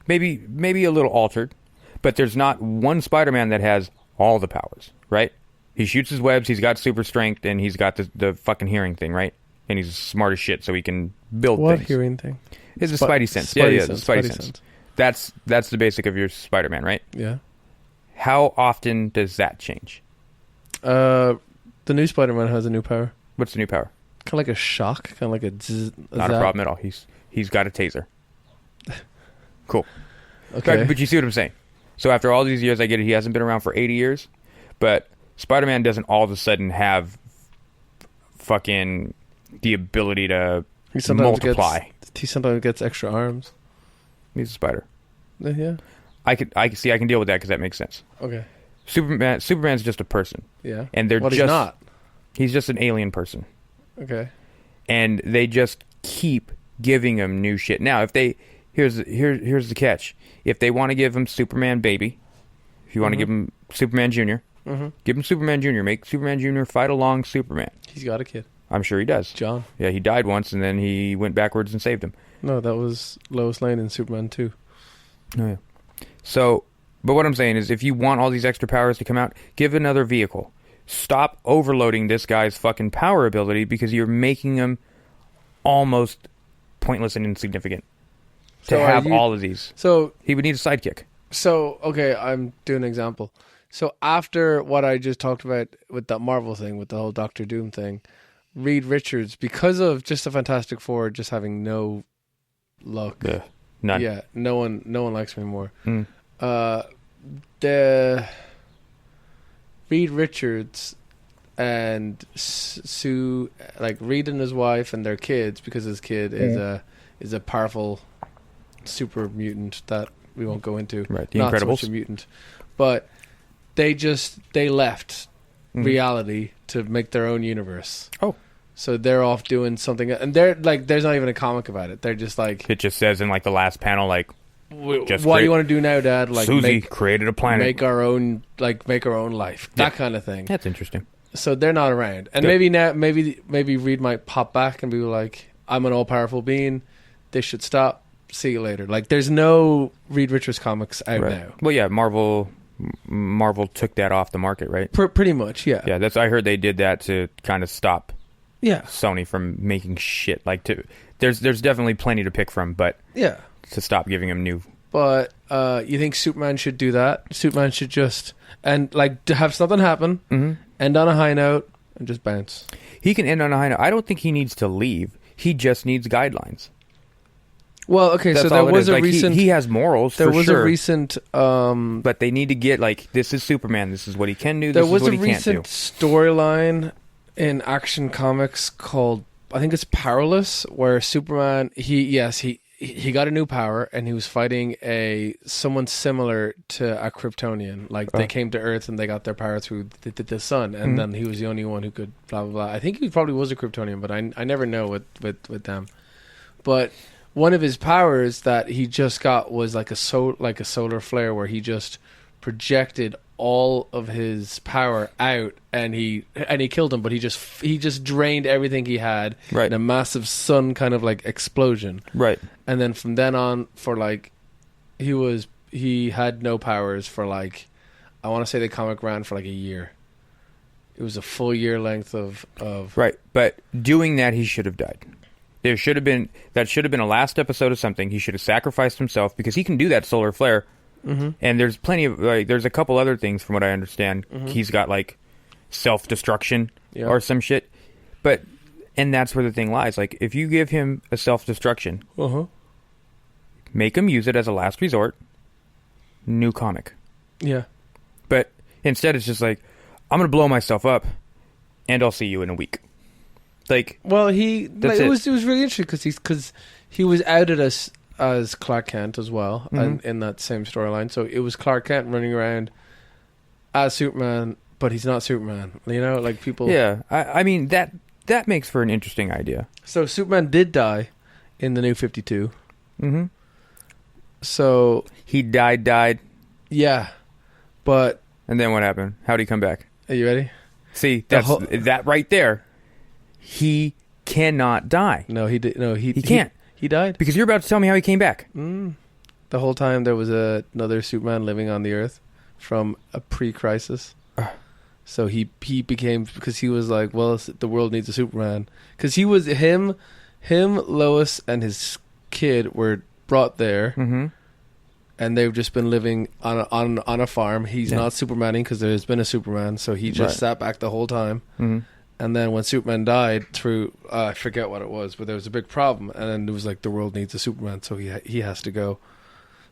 Maybe a little altered, but there's not one Spider-Man that has all the powers, right? He shoots his webs, he's got super strength, and he's got the fucking hearing thing, right? And he's smart as shit, so he can build things. What hearing thing? It's a Spidey sense. Yeah, the Spidey sense. That's the basic of your Spider-Man, right? Yeah. How often does that change? The new Spider-Man has a new power. What's the new power? Kind of like a shock, kind of like Not a problem at all. He's got a taser. Cool. Okay. But you see what I'm saying? So after all these years, I get it. He hasn't been around for 80 years, but Spider-Man doesn't all of a sudden have fucking the ability to multiply. He sometimes gets extra arms. He's a spider. Yeah. I can deal with that because that makes sense. Okay. Superman's just a person. Yeah. And he's not. He's just an alien person. Okay. And they just keep giving him new shit. Now, here's the catch. If they want to give him Superman Baby, if you want to give him Superman Junior, give him Superman Junior. Make Superman Junior fight along Superman. He's got a kid. I'm sure he does. John. Yeah, he died once, and then he went backwards and saved him. No, that was Lois Lane in Superman 2. Oh, yeah. So, but what I'm saying is, if you want all these extra powers to come out, give another vehicle. Stop overloading this guy's fucking power ability because you're making him almost pointless and insignificant to have all of these. So he would need a sidekick. So, okay, I'm doing an example. So after what I just talked about with that Marvel thing, with the whole Doctor Doom thing, Reed Richards, because of just the Fantastic Four just having no luck. Yeah, none. Yeah, no one likes me more. Mm. The Reed Richards and Sue, like Reed and his wife and their kids, because his kid is a powerful super mutant that we won't go into. Right, the Not Incredibles. so much a mutant, but they left reality to make their own universe. Oh. So they're off doing something, and they're like, there's not even a comic about it. They're just like, it just says in like the last panel, like, what do you want to do now, Dad? Like, Susie created a planet, make our own life, that kind of thing. That's interesting. So they're not around, and maybe Reed might pop back and be like, I'm an all powerful being. This should stop. See you later. Like, there's no Reed Richards comics out now. Well, yeah, Marvel took that off the market, right? Pretty much, yeah. Yeah, I heard they did that to kind of stop Sony from making shit. Like, there's definitely plenty to pick from, but yeah, to stop giving them new. But you think Superman should do that? Superman should just to have something happen, end on a high note, and just bounce. He can end on a high note. I don't think he needs to leave. He just needs guidelines. Well, okay, That's so there was a recent... He has morals, there for was sure. a recent... but they need to get, like, this is Superman, this is what he can do, this is what he can't do. There was a recent storyline in Action Comics called, I think it's Powerless, where Superman, he got a new power, and he was fighting someone similar to a Kryptonian. Like, they came to Earth, and they got their power through the sun, and then he was the only one who could blah, blah, blah. I think he probably was a Kryptonian, but I never know with them. But... one of his powers that he just got was like a solar flare, where he just projected all of his power out, and he killed him. But he just drained everything he had in a massive sun kind of like explosion. Right. And then from then on, for like, he had no powers for like, I want to say the comic ran for like a year. It was a full year length of right. But doing that, he should have died. That should have been a last episode of something. He should have sacrificed himself, because he can do that solar flare. Mm-hmm. And there's plenty of there's a couple other things from what I understand. Mm-hmm. He's got like self-destruction Yeah. or some shit. And that's where the thing lies. Like, if you give him a self-destruction, make him use it as a last resort, new comic. Yeah. But instead, it's just like, I'm going to blow myself up, and I'll see you in a week. Like, well, it was really interesting because he was outed as Clark Kent as well in that same storyline. So it was Clark Kent running around as Superman, but he's not Superman. You know, like people. Yeah, I mean that makes for an interesting idea. So Superman did die in the New 52. Mm-hmm. So he died. Yeah, but and then what happened? How'd he come back? Are you ready? See, that right there. He cannot die. No, he did. No, he can't. He died because you're about to tell me how he came back. The whole time there was another Superman living on the Earth from a pre-crisis. So he became, because he was like, well, the world needs a Superman. Because he was him, Lois, and his kid were brought there, and they've just been living on a farm. He's not Supermaning because there's been a Superman, so he just sat back the whole time. And then when Superman died, through I forget what it was, but there was a big problem, and then it was like the world needs a Superman, so he has to go.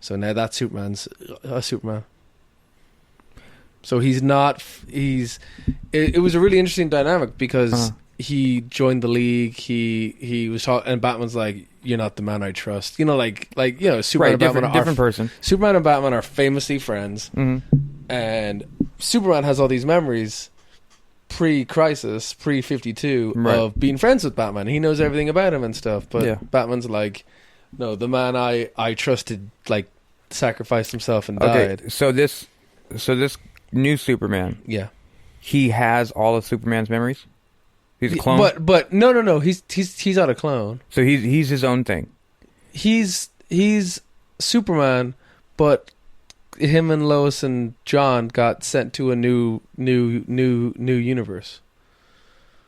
So now that Superman's a Superman. So he's not. It was a really interesting dynamic because he joined the League. He was talking, and Batman's like, "You're not the man I trust." You know, like Superman and Batman are different person. Superman and Batman are famously friends, and Superman has all these memories pre-crisis, pre-52 of being friends with Batman. He knows everything about him and stuff. But Batman's like, no, the man I trusted like sacrificed himself and died. Okay, so this new Superman, he has all of Superman's memories. He's a clone, but no, he's not a clone. So he's his own thing. He's Superman, but him and Lois and John got sent to a new universe.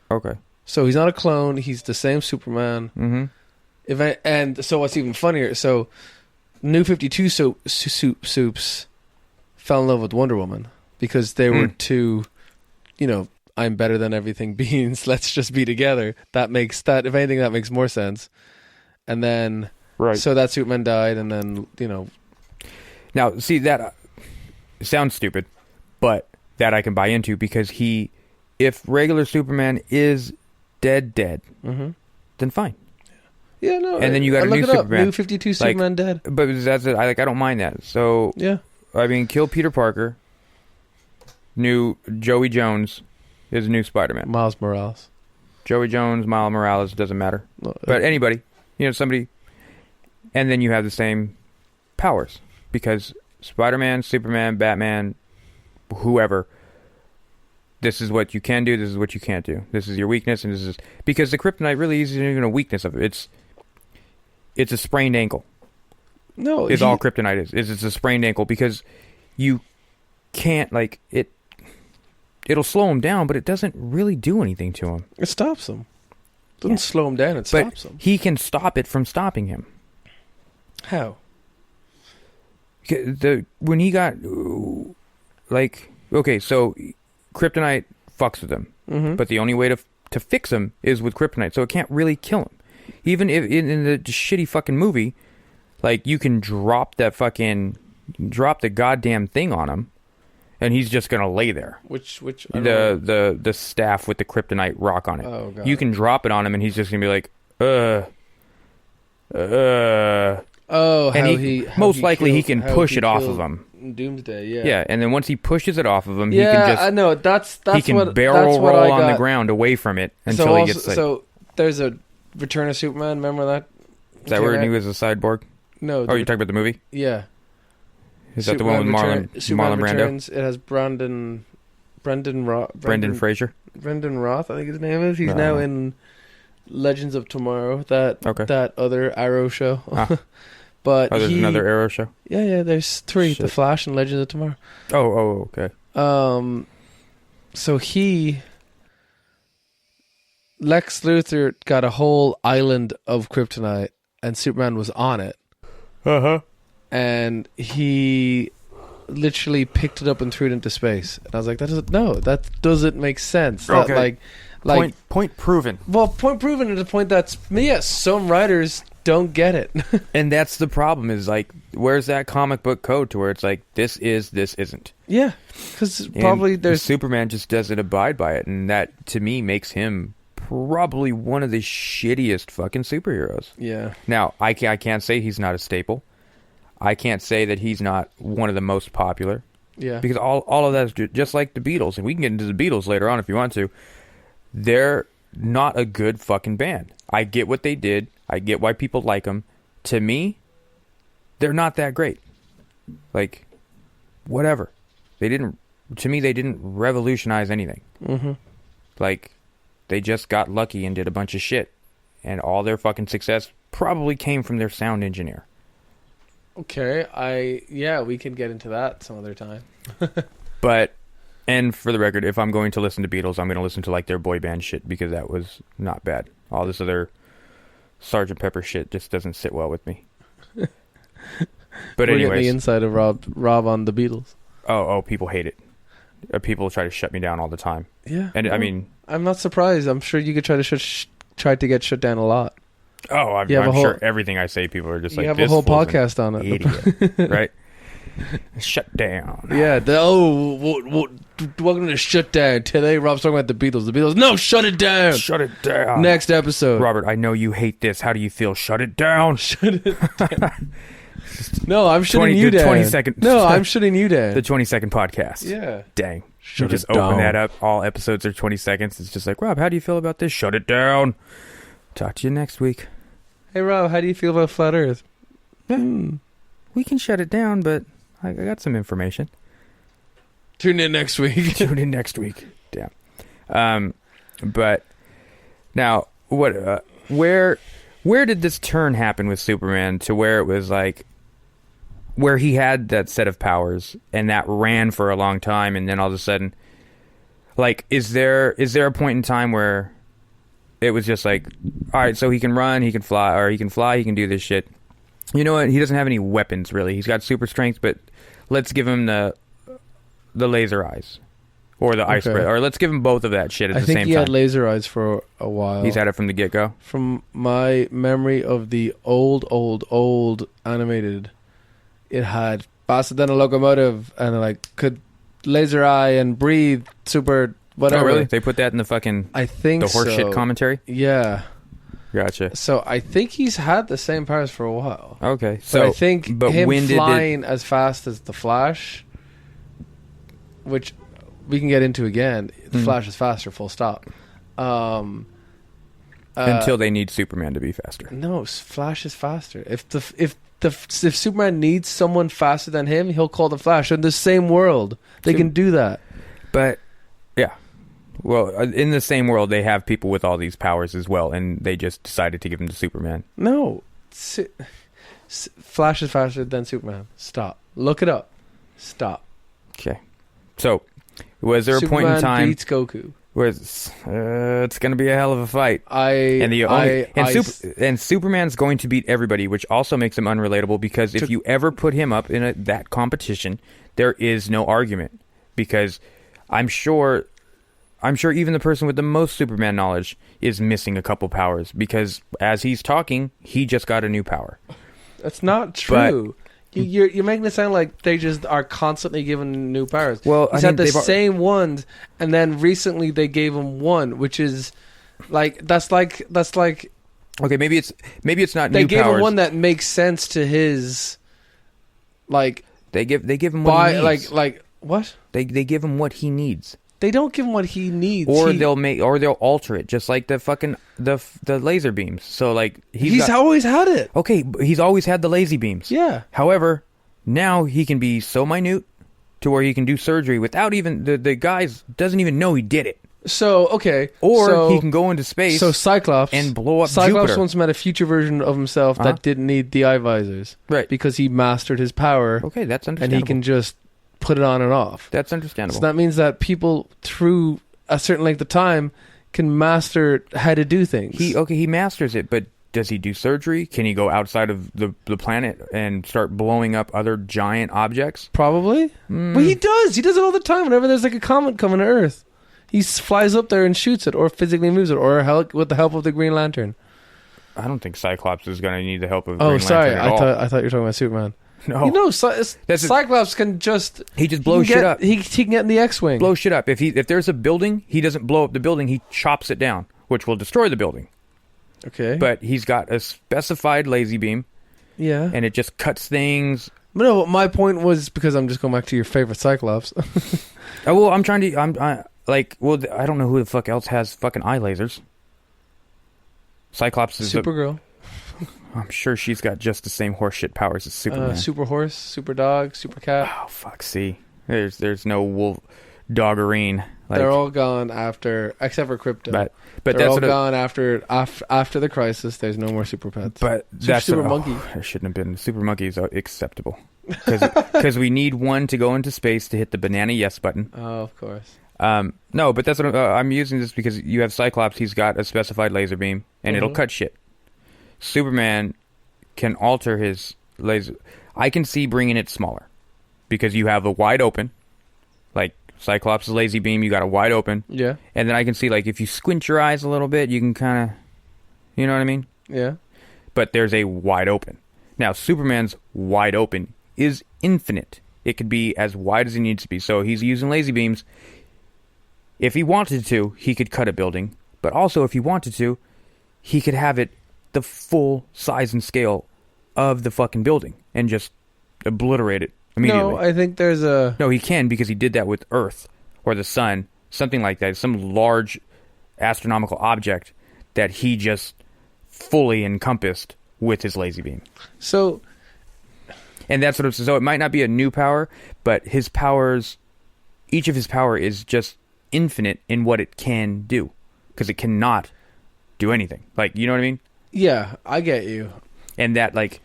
Okay. So he's not a clone. He's the same Superman. And so what's even funnier? So New 52 Supes fell in love with Wonder Woman because they were two, I'm better than everything beings. Let's just be together. That makes if anything, that makes more sense. And then, so that Superman died, and then Now, see, that sounds stupid, but that I can buy into because if regular Superman is dead, then fine. Yeah, no. And then you got a new Superman. New 52 Superman dead. But that's it. I don't mind that. So, yeah. I mean, kill Peter Parker. New Joey Jones is new Spider-Man. Miles Morales. Joey Jones, Miles Morales, doesn't matter. But anybody, somebody. And then you have the same powers. Because Spider-Man, Superman, Batman, whoever, this is what you can do, this is what you can't do. This is your weakness, and this is... Because the kryptonite really isn't even a weakness of it. It's a sprained ankle. No. Is all kryptonite is. It's a sprained ankle because you can't, it'll slow him down, but it doesn't really do anything to him. It stops him. It doesn't slow him down, it stops him. He can stop it from stopping him. How? When he got okay, so kryptonite fucks with him, but the only way to fix him is with kryptonite, so it can't really kill him. Even if in the shitty fucking movie, you can drop the goddamn thing on him, and he's just gonna lay there. Which the staff with the kryptonite rock on it. Oh, God. You can drop it on him, and he's just gonna be like, Oh, and he can push it off of him. Doomsday, yeah. Yeah, and then once he pushes it off of him, he can just... I know, he can barrel roll on the ground away from it until he gets... So, there's a Return of Superman, remember that? Is that where he was a cyborg? No. Oh, you're talking about the movie? Yeah. Is that the one with Marlon Brando? It has Brendan Fraser? Brendan Roth, I think his name is. He's now in Legends of Tomorrow, that other Arrow show. But there's another Arrow show? Yeah, there's 3. Shit. The Flash and Legends of Tomorrow. Oh, okay. So Lex Luthor got a whole island of kryptonite, and Superman was on it. Uh-huh. And literally picked it up and threw it into space. And I was like, that doesn't make sense. That, Okay. Point proven. Well, point proven is a point that's some writers don't get it. And that's the problem is like, where's that comic book code to where it's like, this isn't. Yeah, because probably there's... Superman just doesn't abide by it, and that, to me, makes him probably one of the shittiest fucking superheroes. Yeah. Now, I can't say he's not a staple. I can't say that he's not one of the most popular. Yeah. Because all of that is just like the Beatles, and we can get into the Beatles later on if you want to. They're not a good fucking band. I get what they did. I get why people like them. To me, they're not that great. Like, whatever. They didn't revolutionize anything. Mm-hmm. Like, they just got lucky and did a bunch of shit. And all their fucking success probably came from their sound engineer. Okay, we can get into that some other time. But, and for the record, if I'm going to listen to Beatles, I'm going to listen to like their boy band shit because that was not bad. All this other Sgt. Pepper shit just doesn't sit well with me. But We're anyways, getting the inside of Rob on the Beatles. Oh, people hate it. People try to shut me down all the time. Yeah, and I mean, I'm not surprised. I'm sure you could try to get shut down a lot. Oh, I'm sure everything I say, people are just like, you have a whole podcast on it, idiot, right? Shut down. Yeah. Welcome to Shut Down. Today, Rob's talking about the Beatles. The Beatles. No, shut it down. Shut it down. Next episode. Robert, I know you hate this. How do you feel? Shut it down. Shut it down. No, I'm shutting you down. 20 second. No, I'm shutting you down. The 20-second podcast. Yeah. Dang. Shut just it down. Open that up. All episodes are 20 seconds. It's just like, Rob, how do you feel about this? Shut it down. Talk to you next week. Hey, Rob, how do you feel about Flat Earth? We can shut it down, but I got some information. Tune in next week. Tune in next week. Damn. But now, what? Where did this turn happen with Superman to where it was like, where he had that set of powers and that ran for a long time, and then all of a sudden, like, is there a point in time where it was just like, all right, so he can run, he can fly, he can do this shit. You know what? He doesn't have any weapons, really. He's got super strength, but let's give him the laser eyes. Or the ice breath. Or let's give him both of that shit at the same time. I think he had laser eyes for a while. He's had it from the get-go? From my memory of the old animated, it had faster than a locomotive and like could laser eye and breathe super whatever. Oh, really? They put that in the fucking... I think the horse shit commentary? Yeah. Gotcha. So I think he's had the same powers for a while. Okay. So I think him flying as fast as the Flash, which we can get into again, the Flash is faster, full stop. Until they need Superman to be faster. No, Flash is faster. If Superman needs someone faster than him, he'll call the Flash. In the same world, they can do that. But yeah. Well, in the same world, they have people with all these powers as well, and they just decided to give them to Superman. No. Flash is faster than Superman. Stop. Look it up. Stop. Okay. So, was there Superman a point in time... beats Goku. Where it's going to be a hell of a fight. And Superman's going to beat everybody, which also makes him unrelatable, because if you ever put him up in that competition, there is no argument. Because I'm sure even the person with the most Superman knowledge is missing a couple powers, because as he's talking, he just got a new power. That's not true. You're making it sound like they just are constantly given new powers. Well, he's had the same ones, and then recently they gave him one, which is like that's like okay. Maybe it's not they new gave powers. him one that makes sense to his like they give him what he needs. like what they give him what he needs. They don't give him what he needs, or they'll alter it, just like the fucking the laser beams. So like he's always had it. Okay, he's always had the lazy beams. Yeah. However, now he can be so minute to where he can do surgery without even the guys doesn't even know he did it. So okay, or he can go into space. So Cyclops and blow up Cyclops Jupiter. once met a future version of himself that didn't need the eye visors, right? Because he mastered his power. Okay, that's understandable. And he can just put it on and off. That's understandable. So that means that people a certain length of time can master how to do things. He masters it, but does he do surgery? Can he go outside of the planet and start blowing up other giant objects? Probably. But he does. He does it all the time. Whenever there's like a comet coming to Earth, he flies up there and shoots it, or physically moves it, or with the help of the Green Lantern. I don't think Cyclops is going to need the help of Green Lantern sorry. at all. I thought you were talking about Superman. No. You know, Cyclops can just... He just blows shit up. He can get in the X-Wing. Blow shit up. If there's a building, he doesn't blow up the building. He chops it down, which will destroy the building. Okay. But he's got a specified laser beam. Yeah. And it just cuts things. No, my point was, because I'm just going back to your favorite Cyclops. Oh, well, I'm trying to... I don't know who the fuck else has fucking eye lasers. Cyclops is Supergirl. I'm sure she's got just the same horseshit powers as Superman. Super horse, super dog, super cat. Oh, fuck, see. There's no wolf doggerine. Like, they're all gone after, except for Krypton. But they're that's all gone after the crisis. There's no more super pets. But that's super monkey. There shouldn't have been. Super monkey is acceptable. Because we need one to go into space to hit the banana yes button. Oh, of course. No, but that's what I'm using this because you have Cyclops. He's got a specified laser beam, and it'll cut shit. Superman can alter his laser. I can see bringing it smaller because you have a wide open, like Cyclops' laser beam. You got a wide open, yeah. And then I can see like if you squint your eyes a little bit, you can kind of, you know what I mean? Yeah. But there's a wide open. Now Superman's wide open is infinite. It could be as wide as it needs to be. So he's using laser beams. If he wanted to, he could cut a building. But also, if he wanted to, he could have it the full size and scale of the fucking building and just obliterate it immediately. No, I think there's a... No, he can because he did that with Earth or the Sun, something like that. Some large astronomical object that he just fully encompassed with his laser beam. So... And that's what so it might not be a new power, but his powers, each of his power is just infinite in what it can do. Because it cannot do anything. Like, you know what I mean? Yeah, I get you. And that, like,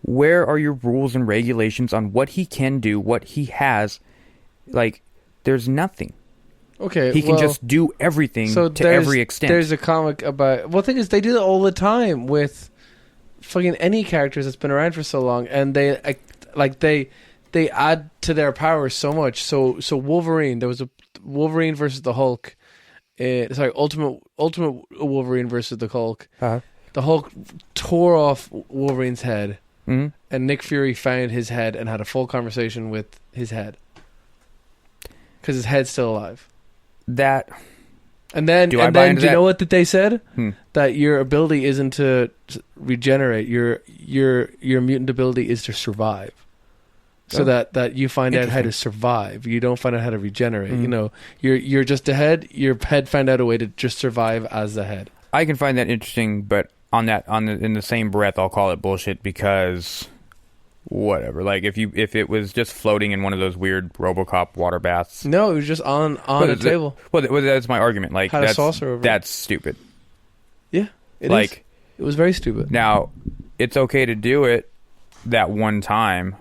where are your rules and regulations on what he can do, what he has? Like, there's nothing. Okay, he can just do everything to every extent. There's a comic about... Well, the thing is, they do that all the time with fucking any characters that's been around for so long, and they add to their powers so much. So Wolverine, there was a Wolverine versus the Hulk. Ultimate Wolverine versus the Hulk. Uh-huh. The Hulk tore off Wolverine's head, mm-hmm. and Nick Fury found his head and had a full conversation with his head. Because his head's still alive. That... And then, do you know what that they said? That your ability isn't to regenerate. Your mutant ability is to survive. So that you find out how to survive. You don't find out how to regenerate. Mm-hmm. You know, you're just a head. Your head found out a way to just survive as the head. I can find that interesting, but in the same breath, I'll call it bullshit because whatever. Like if it was just floating in one of those weird RoboCop water baths. No, it was just on the table. Well, that's my argument. Like had a saucer over that's stupid. Yeah, it is. It was very stupid. Now, it's okay to do it that one time.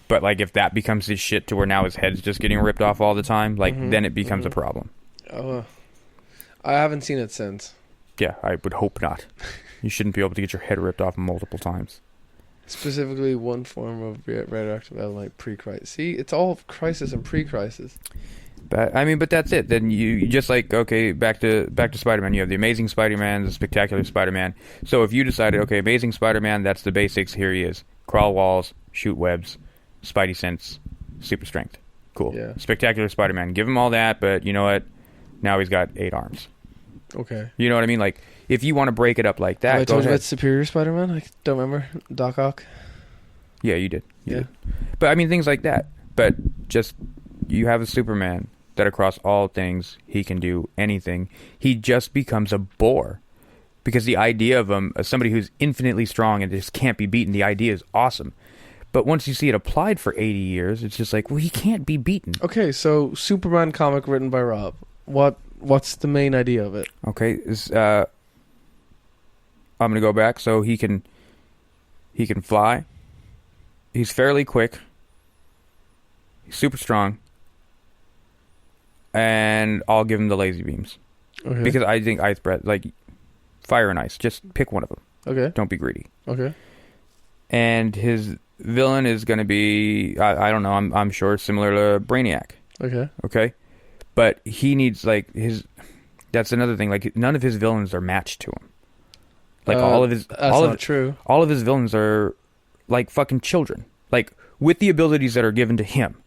But, like, if that becomes his shit to where now his head's just getting ripped off all the time, like, then it becomes a problem. I haven't seen it since. Yeah, I would hope not. You shouldn't be able to get your head ripped off multiple times. Specifically, one form of radioactive element pre-crisis. See, it's all crisis and pre-crisis. But that's it. Then you just like, okay, back to Spider-Man. You have the Amazing Spider-Man, the Spectacular Spider-Man. So if you decided, okay, Amazing Spider-Man, that's the basics. Here he is. Crawl walls, shoot webs, Spidey sense, super strength. Cool. Yeah. Spectacular Spider-Man. Give him all that, but you know what? Now he's got 8 arms. Okay. You know what I mean? Like, if you want to break it up like that, I told you about Superior Spider-Man? I don't remember. Doc Ock? Yeah, you did. You yeah. did. But, I mean, things like that. But just, you have a Superman that across all things, he can do anything. He just becomes a bore. Because the idea of him, as somebody who's infinitely strong and just can't be beaten, the idea is awesome. But once you see it applied for 80 years, it's just like, well, he can't be beaten. Okay, so Superman comic written by Rob. What's the main idea of it? Okay, I'm going to go back. So he can fly. He's fairly quick. He's super strong. And I'll give him the laser beams. Okay. Because I think Ice Breath, like, fire and ice. Just pick one of them. Okay. Don't be greedy. Okay. And his villain is going to be, I don't know, I'm sure similar to Brainiac. Okay. Okay? But he needs, like, that's another thing. Like, none of his villains are matched to him. Like, That's not true. All of his villains are, like, fucking children. Like, with the abilities that are given to him.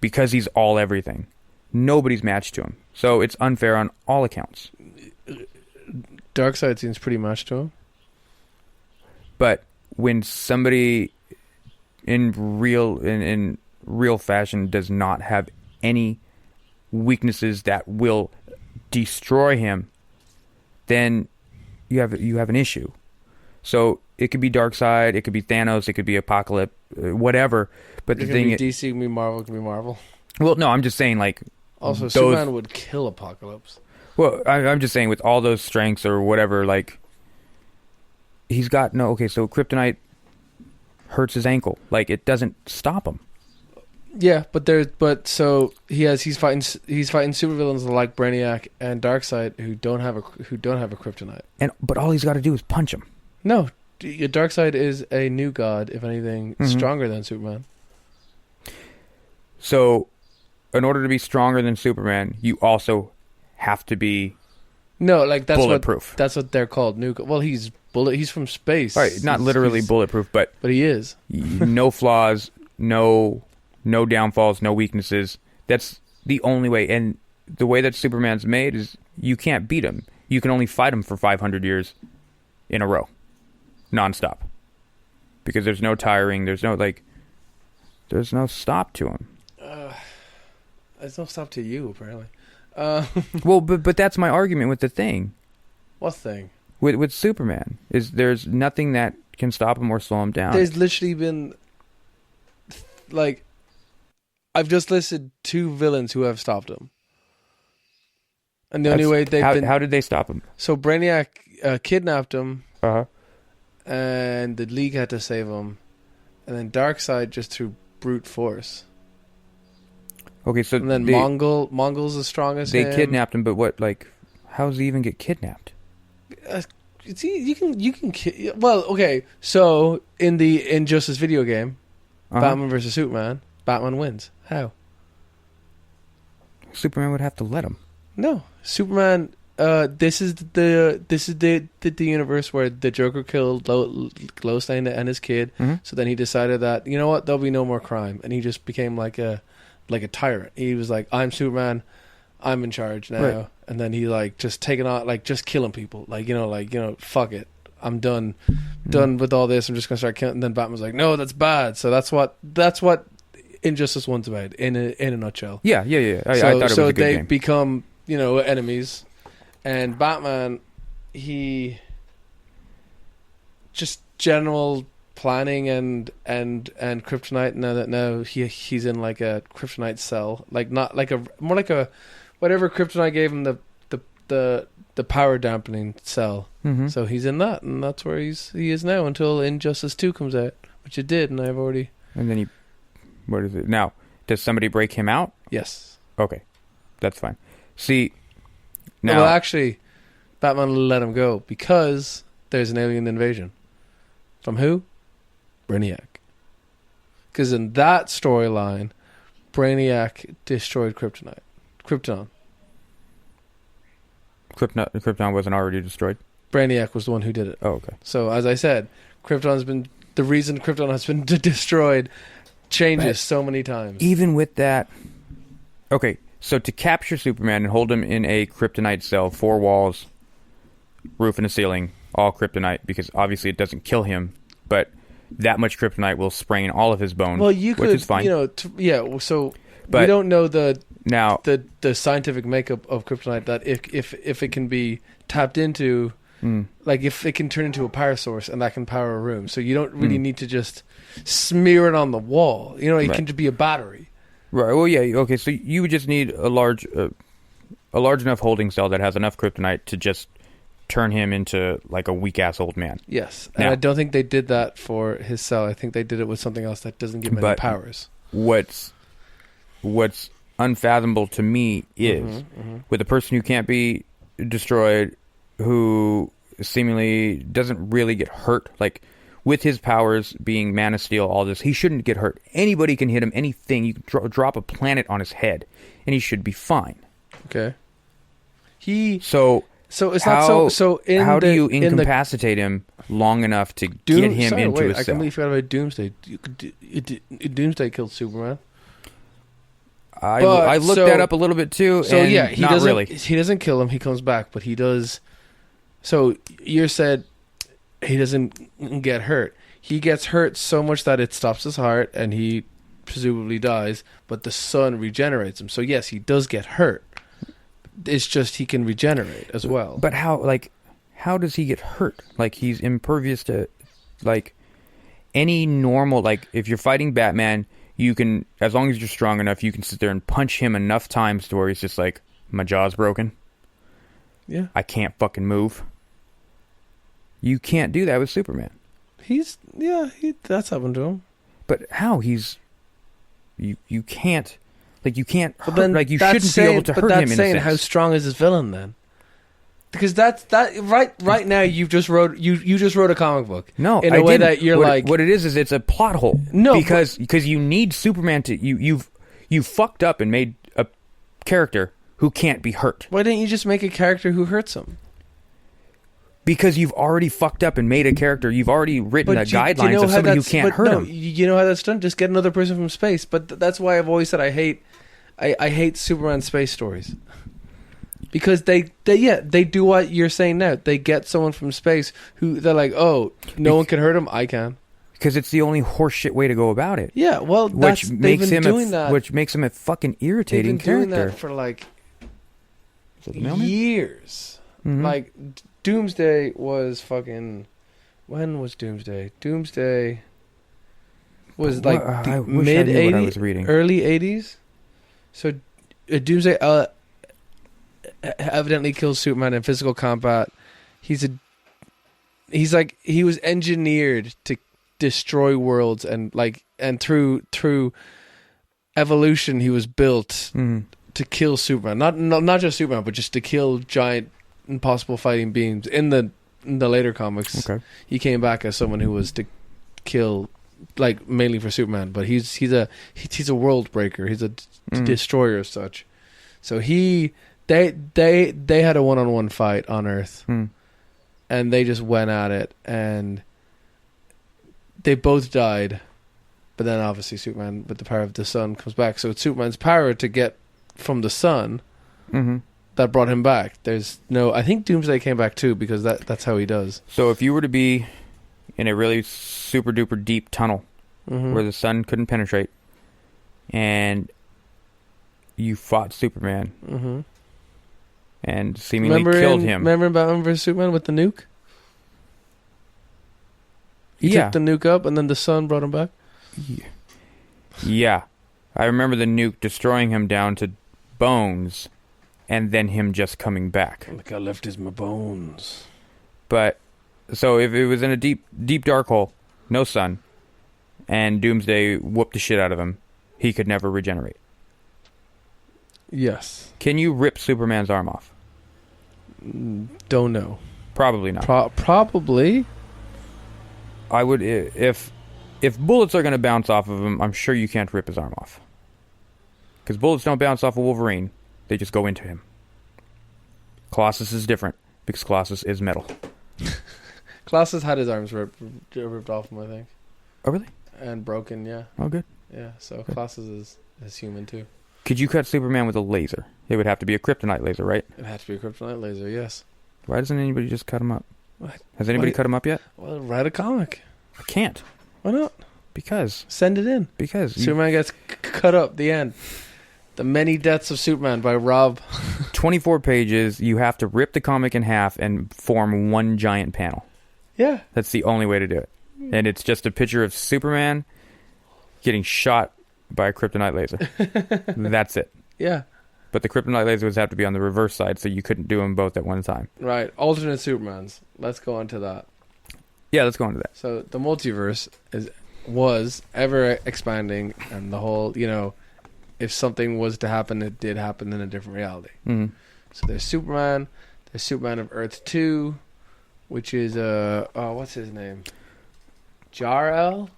Because he's all everything. Nobody's matched to him. So it's unfair on all accounts. Darkseid seems pretty matched to him. But when somebody in real fashion does not have any weaknesses that will destroy him, then you have an issue. So it could be Darkseid, it could be Thanos, it could be Apocalypse, whatever. But the thing is, DC, it can be Marvel, it can be Marvel. Well, no, I'm just saying, like, also Superman would kill Apocalypse. Well, I'm just saying, with all those strengths or whatever, like, he's got no. Okay, so kryptonite hurts his ankle. Like, it doesn't stop him. Yeah, so he's fighting supervillains like Brainiac and Darkseid who don't have a kryptonite. But all he's got to do is punch him. No, Darkseid is a new god, if anything, stronger than Superman. So, in order to be stronger than Superman, you also have to be that's bulletproof. That's what they're called. Well, he's from space. Right, not literally bulletproof, but he is. No flaws, no downfalls, no weaknesses. That's the only way. And the way that Superman's made is you can't beat him. You can only fight him for 500 years in a row, nonstop, because there's no tiring. There's no stop to him. There's no stop to you, apparently. Well, but that's my argument with the thing. What thing? With Superman, is there's nothing that can stop him or slow him down. There's literally been, like, I've just listed 2 villains who have stopped him. And the only way How did they stop him? So Brainiac kidnapped him. Uh-huh. And the League had to save him. And then Darkseid just through brute force. Okay, so and then Mongol's as strong as him. They kidnapped him, but what? Like, how does he even get kidnapped? You can. Well, okay. So in the Injustice video game, Batman versus Superman, Batman wins. How? Superman would have to let him. No, Superman. This is the universe where the Joker killed Lois Lane and his kid. Mm-hmm. So then he decided that, you know what, there'll be no more crime, and he just became like a tyrant. He was like, I'm Superman, I'm in charge now. Right. And then he just taking out, just killing people. Fuck it, I'm done with all this. I'm just gonna start killing. And then Batman's like, no, that's bad. So that's what Injustice 1's about in a nutshell. Yeah. I thought it was a good they game. Become enemies, and Batman, he just general planning and kryptonite. Now he's in like a kryptonite cell, more like a whatever kryptonite gave him the power dampening cell. Mm-hmm. So he's in that, and that's where he is now until Injustice 2 comes out, which it did, and I've already. And then what is it now? Does somebody break him out? Yes. Okay, that's fine. See, now well, actually, Batman let him go because there's an alien invasion. From who? Brainiac. Because in that storyline, Brainiac destroyed Krypton. Krypton wasn't already destroyed? Brainiac was the one who did it. Oh, okay. So, as I said, the reason Krypton has been destroyed changes so many times. Even with that... Okay, so to capture Superman and hold him in a kryptonite cell, 4 walls, roof and a ceiling, all kryptonite, because obviously it doesn't kill him, but that much kryptonite will sprain all of his bone, which is fine. So we don't know the scientific makeup of kryptonite, that if it can be tapped into, if it can turn into a power source and that can power a room. So you don't really need to just smear it on the wall. It can just be a battery. Right. Well, yeah. Okay. So you would just need a large enough holding cell that has enough kryptonite to just turn him into like a weak ass old man. Yes, and I don't think they did that for his cell. I think they did it with something else that doesn't give him any powers. What's unfathomable to me is with a person who can't be destroyed, who seemingly doesn't really get hurt. Like, with his powers being Man of Steel, all this, he shouldn't get hurt. Anybody can hit him, anything. You can drop a planet on his head, and he should be fine. Okay. So it's not so. So how do you incapacitate him long enough to get him into a cell? I completely forgot about Doomsday. Doomsday killed Superman. I looked that up a little bit too. So and yeah, he not doesn't. Really. He doesn't kill him. He comes back, but he does. So you said he doesn't get hurt. He gets hurt so much that it stops his heart, and he presumably dies. But the sun regenerates him. So yes, he does get hurt. It's just he can regenerate as well. But how? Like, how does he get hurt? Like, he's impervious to, like, any normal. Like, if you're fighting Batman, you can, as long as you're strong enough, you can sit there and punch him enough times to where he's just like, my jaw's broken. Yeah. I can't fucking move. You can't do that with Superman. That's happened to him. But how? You can't, like, you can't hurt, then like, you shouldn't be able to hurt him in a sense. But that's saying how strong is his villain then? Because that right now you just wrote a comic book. No, in a way that you're what it is it's a plot hole. No, because you need Superman to you fucked up and made a character who can't be hurt. Why didn't you just make a character who hurts him? Because you've already fucked up and made a character. You've already written guidelines of somebody who can't hurt him. You know how that's done? Just get another person from space. But that's why I've always said I hate Superman space stories. Because they do what you're saying now. They get someone from space who they're like, oh, no one can hurt him. I can. Because it's the only horseshit way to go about it. Yeah, well, which makes him a fucking irritating character. They've been doing that for like years. Mm-hmm. Like Doomsday was fucking. When was Doomsday? Doomsday was like mid 80s, early 80s. So Doomsday evidently kills Superman in physical combat. He was engineered to destroy worlds and through evolution he was built to kill Superman. Not just Superman, but just to kill giant impossible fighting beings. In the later comics, okay, he came back as someone who was to kill, like, mainly for Superman, but he's a world breaker. He's a destroyer as such. So they had a one-on-one fight on Earth, and they just went at it, and they both died. But then obviously Superman, with the power of the sun, comes back. So it's Superman's power to get from the sun that brought him back. I think Doomsday came back too, because that's how he does. So if you were to be in a really super duper deep tunnel where the sun couldn't penetrate, and you fought Superman and seemingly killed him. Remember in Batman vs Superman with the nuke? He took the nuke up, and then the sun brought him back. Yeah, I remember the nuke destroying him down to bones, and then him just coming back. Like, I left is my bones. But so if it was in a deep dark hole, no sun, and Doomsday whooped the shit out of him, he could never regenerate. Yes. Can you rip Superman's arm off? Don't know. Probably not. Probably. I would, if bullets are going to bounce off of him, I'm sure you can't rip his arm off. Because bullets don't bounce off of Wolverine. They just go into him. Colossus is different, because Colossus is metal. Colossus had his arms ripped off him, I think. Oh, really? And broken, yeah. Oh, good. Yeah, so good. Colossus is human, too. Could you cut Superman with a laser? It would have to be a kryptonite laser, right? It had to be a kryptonite laser, yes. Why doesn't anybody just cut him up? What? Has anybody cut him up yet? Well, write a comic. I can't. Why not? Because. Send it in. Because. Superman gets cut up, the end. The Many Deaths of Superman by Rob. 24 pages, you have to rip the comic in half and form one giant panel. Yeah. That's the only way to do it. And it's just a picture of Superman getting shot by a kryptonite laser. That's it. Yeah. But the kryptonite lasers have to be on the reverse side, so you couldn't do them both at one time. Right. Alternate Supermans. Let's go on to that. Yeah, let's go on to that. So the multiverse was ever expanding, and the whole, if something was to happen, it did happen in a different reality. Mm-hmm. So there's Superman of Earth 2, which is what's his name? Jor-El.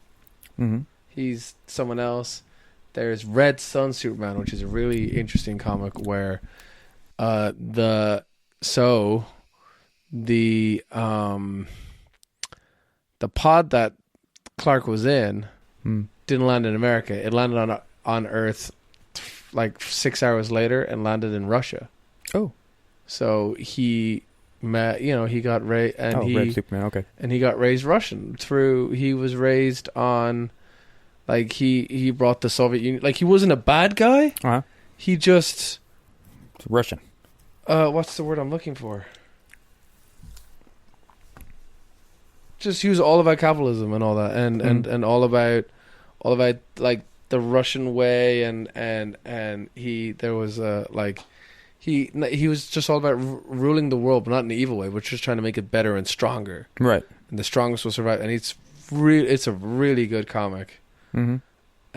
Mm-hmm. He's someone else. There's Red Sun Superman, which is a really interesting comic where the pod that Clark was in didn't land in America. It landed on Earth like 6 hours later and landed in Russia. Oh. So he met, he got raised, and Red Superman, okay. And he got raised Russian he was raised on, like, he brought the Soviet Union, like, he wasn't a bad guy. Uh-huh. He just... It's Russian. What's the word I'm looking for? Just, he was all about capitalism and all that, and all about like the Russian way, and there was he was just all about ruling the world, but not in an evil way, but just trying to make it better and stronger. Right. And the strongest will survive, and it's a really good comic. Mm-hmm.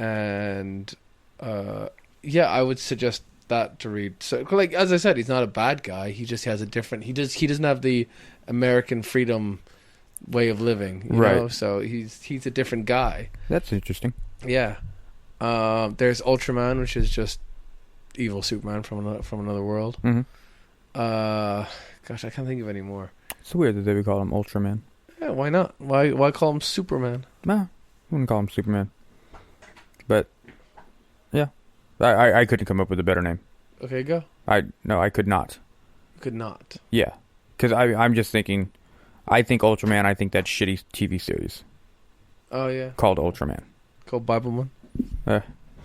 And I would suggest that to read. So, like, as I said, he's not a bad guy. He just has a different. He doesn't have the American freedom way of living, you know? So he's a different guy. That's interesting. Yeah. There's Ultraman, which is just evil Superman from another world. Mm-hmm. Gosh, I can't think of any more. It's weird that they would call him Ultraman. Yeah, why not? Why call him Superman? Nah, I wouldn't call him Superman. But yeah, I couldn't come up with a better name. Okay, go. I could not. Could not. Yeah, because I'm just thinking. I think Ultraman. I think that shitty TV series. Oh yeah. Called Ultraman. Called Bibleman. Oh.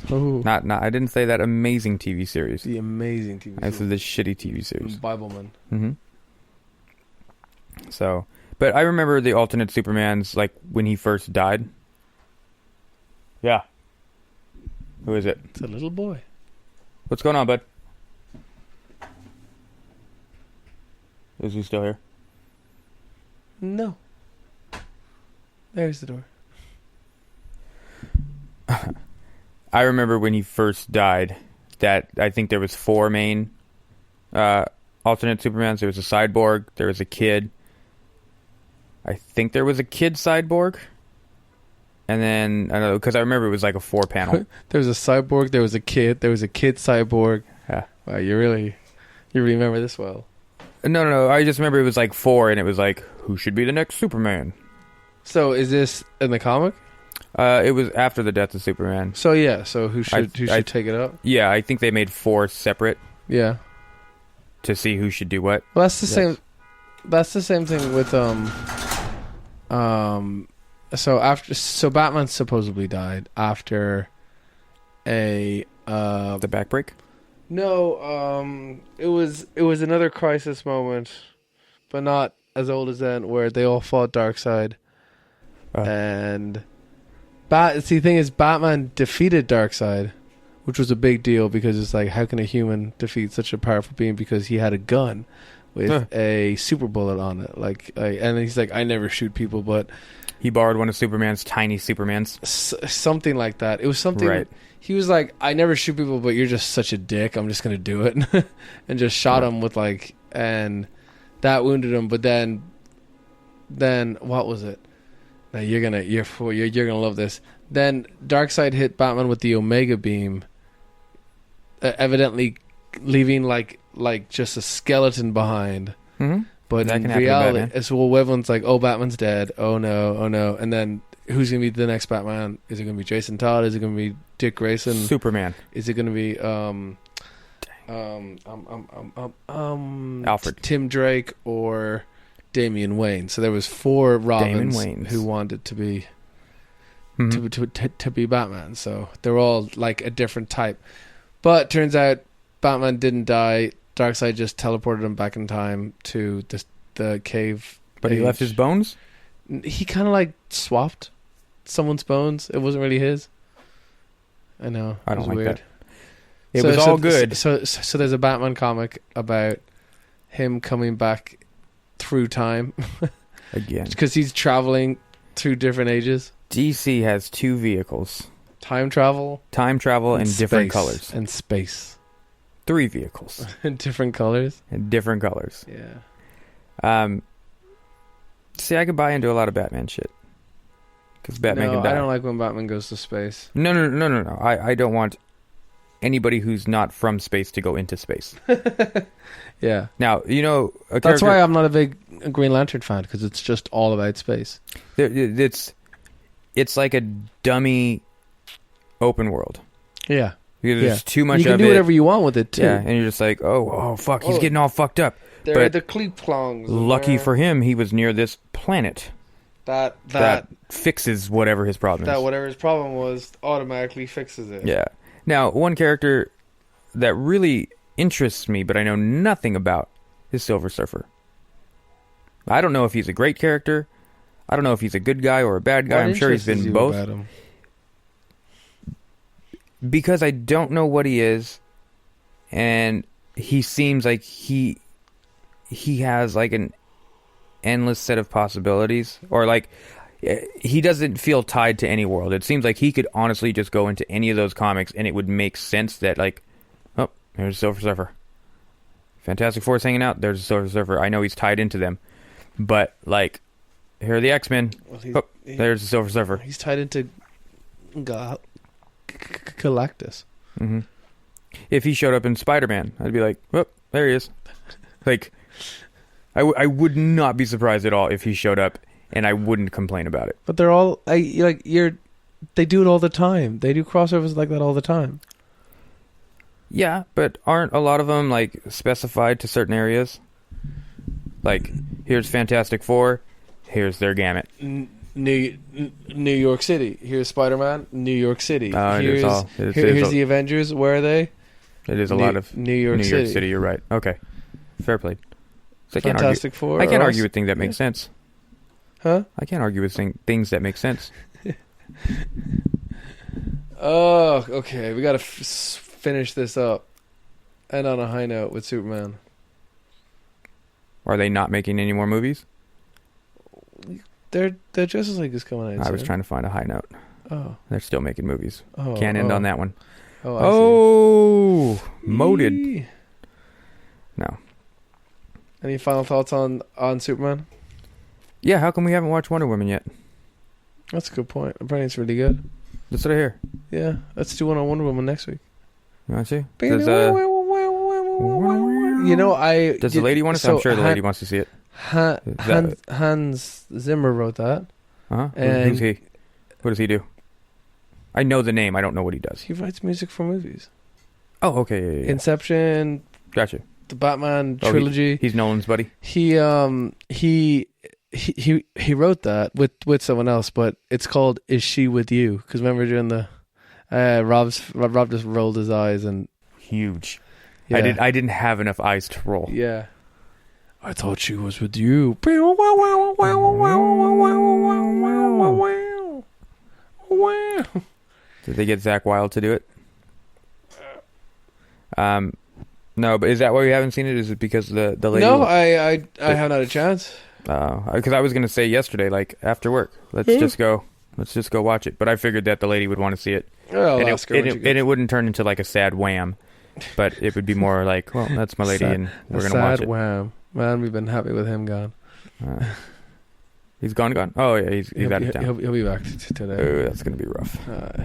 Not. I didn't say that amazing TV series. The amazing TV series. I said the shitty TV series. Bibleman. Mm-hmm. So, but I remember the alternate Supermans, like when he first died. Yeah. Who is it? It's a little boy. What's going on, bud? Is he still here? No. There's the door. I remember when he first died that I think there was 4 main alternate Supermans. There was a cyborg, there was a kid. I think there was a kid cyborg. And then, I don't know, because I remember it was like a 4-panel. There was a cyborg, there was a kid cyborg. Yeah. Wow, you really remember this well. No. I just remember it was like 4, and it was like, who should be the next Superman? So is this in the comic? It was after the death of Superman. So yeah, who should take it up? Yeah, I think they made 4 separate. Yeah. To see who should do what. Well, that's the same. That's the same thing with So Batman supposedly died after the back break. No, it was another crisis moment, but not as old as then, where they all fought Darkseid, and the thing is, Batman defeated Darkseid, which was a big deal because it's like, how can a human defeat such a powerful being? Because he had a gun with a super bullet on it, and he's like, I never shoot people, but he borrowed one of Superman's tiny Supermans, something like that. It was something. Right. He was like, I never shoot people, but you're just such a dick. I'm just gonna do it, and just shot him with and that wounded him. But then what was it? Now you're gonna love this. Then Darkseid hit Batman with the Omega Beam, evidently leaving like just a skeleton behind. Mm-hmm. But that in reality, everyone's like, oh, Batman's dead. Oh no. And then who's going to be the next Batman? Is it going to be Jason Todd? Is it going to be Dick Grayson? Superman. Is it going to be Alfred, Tim Drake, or Damian Wayne? So there was 4 Robins who wanted to be to be Batman. So they're all like a different type. But turns out Batman didn't die. Darkseid just teleported him back in time to the cave. But he left his bones? He kind of like swapped someone's bones. It wasn't really his. I know. I don't like weird. that. It was all good. So there's a Batman comic about him coming back through time. Again. Because he's traveling through different ages. DC has 2 vehicles. Time travel. And different colors. And space. 3 vehicles. In different colors. In different colors. Yeah. See, I could buy into a lot of Batman shit. Because Batman No, can die. I don't like when Batman goes to space. No. I don't want anybody who's not from space to go into space. Yeah. Now, you know... That's why I'm not a big Green Lantern fan, because it's just all about space. It's like a dummy open world. Yeah. Because there's too much of it. You can do whatever you want with it, too. Yeah, and you're just like, oh, fuck, he's getting all fucked up. They're But the Kleeplongs. lucky for him, he was near this planet That fixes whatever his problem is. that whatever his problem was automatically fixes it. Yeah. Now, one character that really interests me, but I know nothing about, is Silver Surfer. I don't know if he's a great character. I don't know if he's a good guy or a bad guy. What I'm sure he's interests been you both. about him? Because I don't know what he is, and he seems like he has like an endless set of possibilities, or like he doesn't feel tied to any world. It seems like he could honestly just go into any of those comics and it would make sense that, like, oh, there's Silver Surfer. Fantastic Four's hanging out, there's a Silver Surfer. I know he's tied into them, but like, here are the X-Men. Well, there's the Silver Surfer. He's tied into Galactus. Mm-hmm. If he showed up in Spider-Man, I'd be like, oh, there he is. Like, I would not be surprised at all if he showed up, and I wouldn't complain about it. But they're all they do it all the time. They do crossovers like that all the time. Yeah, but aren't a lot of them like specified to certain areas? Like, here's Fantastic Four, here's their gamut. New York City. Here's Spider-Man. New York City. Here's the Avengers. Where are they? It is a lot of New York City. You're right. Okay, fair play. So Fantastic Four. I can't argue with things that make sense. Huh? I can't argue with things that make sense. Oh, okay. We got to finish this up. End on a high note with Superman. Are they not making any more movies? Their Justice League is coming out. I was trying to find a high note. Oh. They're still making movies. Oh. Can't end on that one. Oh, I see. Moded. Yee. No. Any final thoughts on Superman? Yeah, how come we haven't watched Wonder Woman yet? That's a good point. Apparently it's really good. That's what I hear. Yeah, let's do one on Wonder Woman next week. You want to see? Does the lady want to see it? I'm sure the lady wants to see it. Hans Zimmer wrote that. Uh-huh. And who's he? What does he do? I know the name. I don't know what he does. He writes music for movies. Oh, okay. Yeah. Inception. Gotcha. The Batman trilogy. He's Nolan's buddy. He wrote that with someone else, but it's called "Is She With You?" Because remember during the Rob just rolled his eyes and huge. Yeah. I didn't have enough eyes to roll. Yeah. I thought she was with you. Did they get Zach Wilde to do it? No, but is that why you haven't seen it? Is it because the lady? No, I haven't had a chance. Because I was gonna say yesterday, like after work, let's just go watch it. But I figured that the lady would want to see it, and it wouldn't turn into like a sad wham, but it would be more like, well, that's my lady, and we're gonna watch it. Sad wham, man. We've been happy with him gone. He's gone. Oh yeah, he's out of town. He'll be back today. Oh, that's gonna be rough.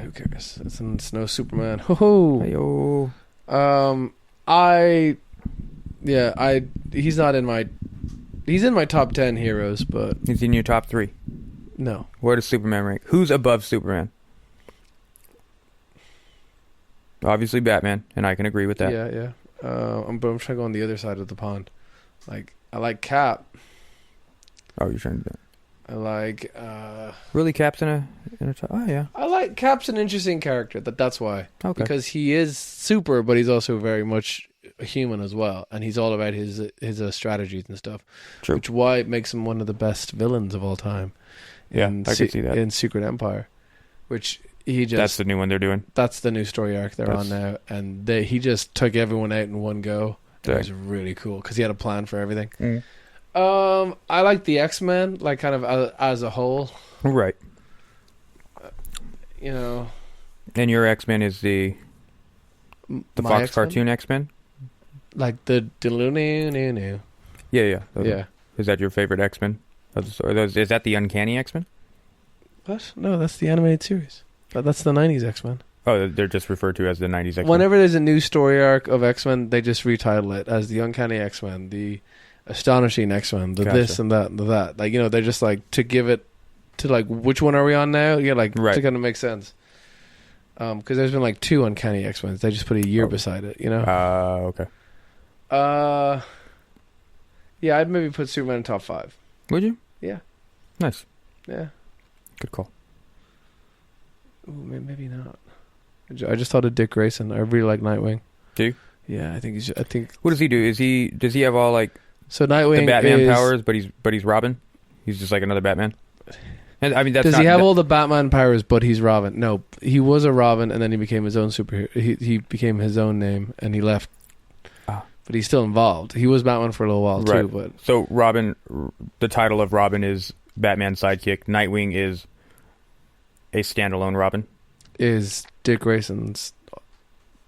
Who cares? It's no Superman. Ho ho. He's not in my. He's in my top 10 heroes, but he's in your top 3. No. Where does Superman rank? Who's above Superman? Obviously Batman, and I can agree with that. Yeah. But I'm trying to go on the other side of the pond. Like, I like Cap. Oh, you're trying to do that. I like. Really, Cap's in a top? Oh yeah. I like Cap's an interesting character. That's why. Okay. Because he is super, but he's also very much a human as well, and he's all about his strategies and stuff. True. Which why it makes him one of the best villains of all time. Yeah, I can see that in Secret Empire, which that's the new one they're doing. That's the new story arc they're on now, and he just took everyone out in one go. It was really cool because he had a plan for everything. I like the X-Men, like kind of as a whole. Right. And your X-Men is the Fox X-Men? cartoon X-Men? Like the Looney. Yeah. Yeah. Is that your favorite X-Men? Is that the Uncanny X-Men? What? No, that's the animated series. That's the 90s X-Men. Oh, they're just referred to as the 90s X-Men. Whenever there's a new story arc of X-Men, they just retitle it as the Uncanny X-Men, the Astonishing X-Men, the this and that and the that. Like, they're just like to give it to like, which one are we on now? Yeah, like to kind of make sense. Because there's been like 2 Uncanny X-Men. They just put a year beside it, Okay. Yeah, I'd maybe put Superman in top 5. Would you? Yeah. Nice. Yeah. Good call. Ooh, maybe not. I just thought of Dick Grayson. I really like Nightwing. Do you? Yeah, I think. What does he do? Does he have all like so Nightwing the Batman powers? But he's Robin. He's just like another Batman. And I mean, does he have all the Batman powers? But he's Robin. No, he was a Robin, and then he became his own superhero. He became his own name, and he left. But he's still involved. He was Batman for a little while too. But so Robin, the title of Robin is Batman's sidekick. Nightwing is a standalone Robin. Is Dick Grayson's?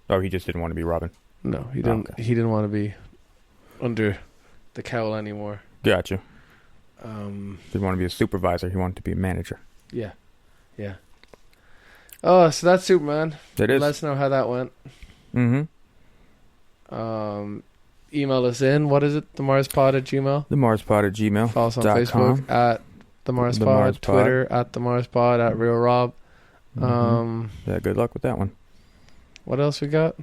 Oh, he just didn't want to be Robin. No, he didn't. He didn't want to be under the cowl anymore. Gotcha. He didn't want to be a supervisor. He wanted to be a manager. Yeah. Oh, so that's Superman. It is. Let us know how that went. Mm-hmm. Email us in. What is it? TheMarsPod@gmail. TheMarsPod@gmail. Follow us on Facebook at TheMarsPod. Twitter at TheMarsPod at RealRob. Yeah, good luck with that one. What else we got?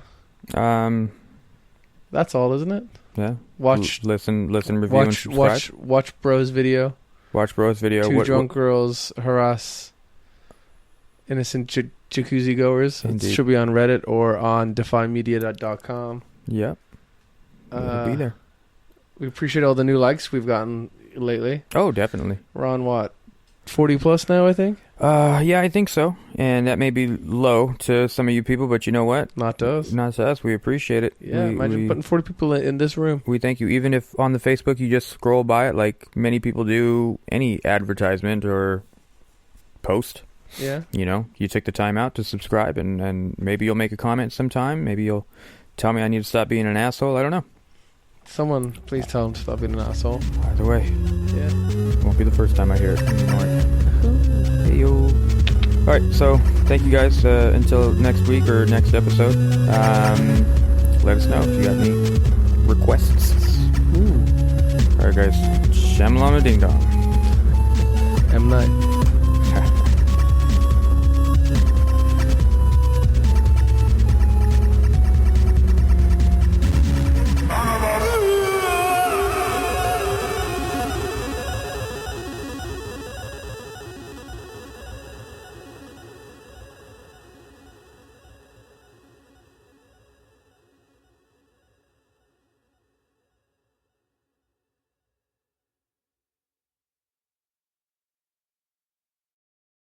That's all, isn't it? Yeah. Watch, listen, review, and subscribe. Watch Bro's video. Watch Bro's video. 2 drunk girls harass innocent jacuzzi goers. It should be on Reddit or on defymedia.com. Yep. It'll be there. We appreciate all the new likes we've gotten lately. Oh, definitely. We're on what? 40 plus now, I think? Yeah, I think so. And that may be low to some of you people, but you know what? Not to us. Not to us. We appreciate it. Yeah, imagine putting 40 people in this room. We thank you. Even if on the Facebook you just scroll by it like many people do any advertisement or post. Yeah. You took the time out to subscribe, and maybe you'll make a comment sometime. Maybe you'll tell me I need to stop being an asshole. I don't know. Someone, please tell him to stop being an asshole. Either way. Yeah. It won't be the first time I hear it anymore. Hey, yo. All right, so thank you guys. Until next week or next episode. Let us know if you got any requests. Ooh. All right, guys. Shamlama ding dong. M. Night.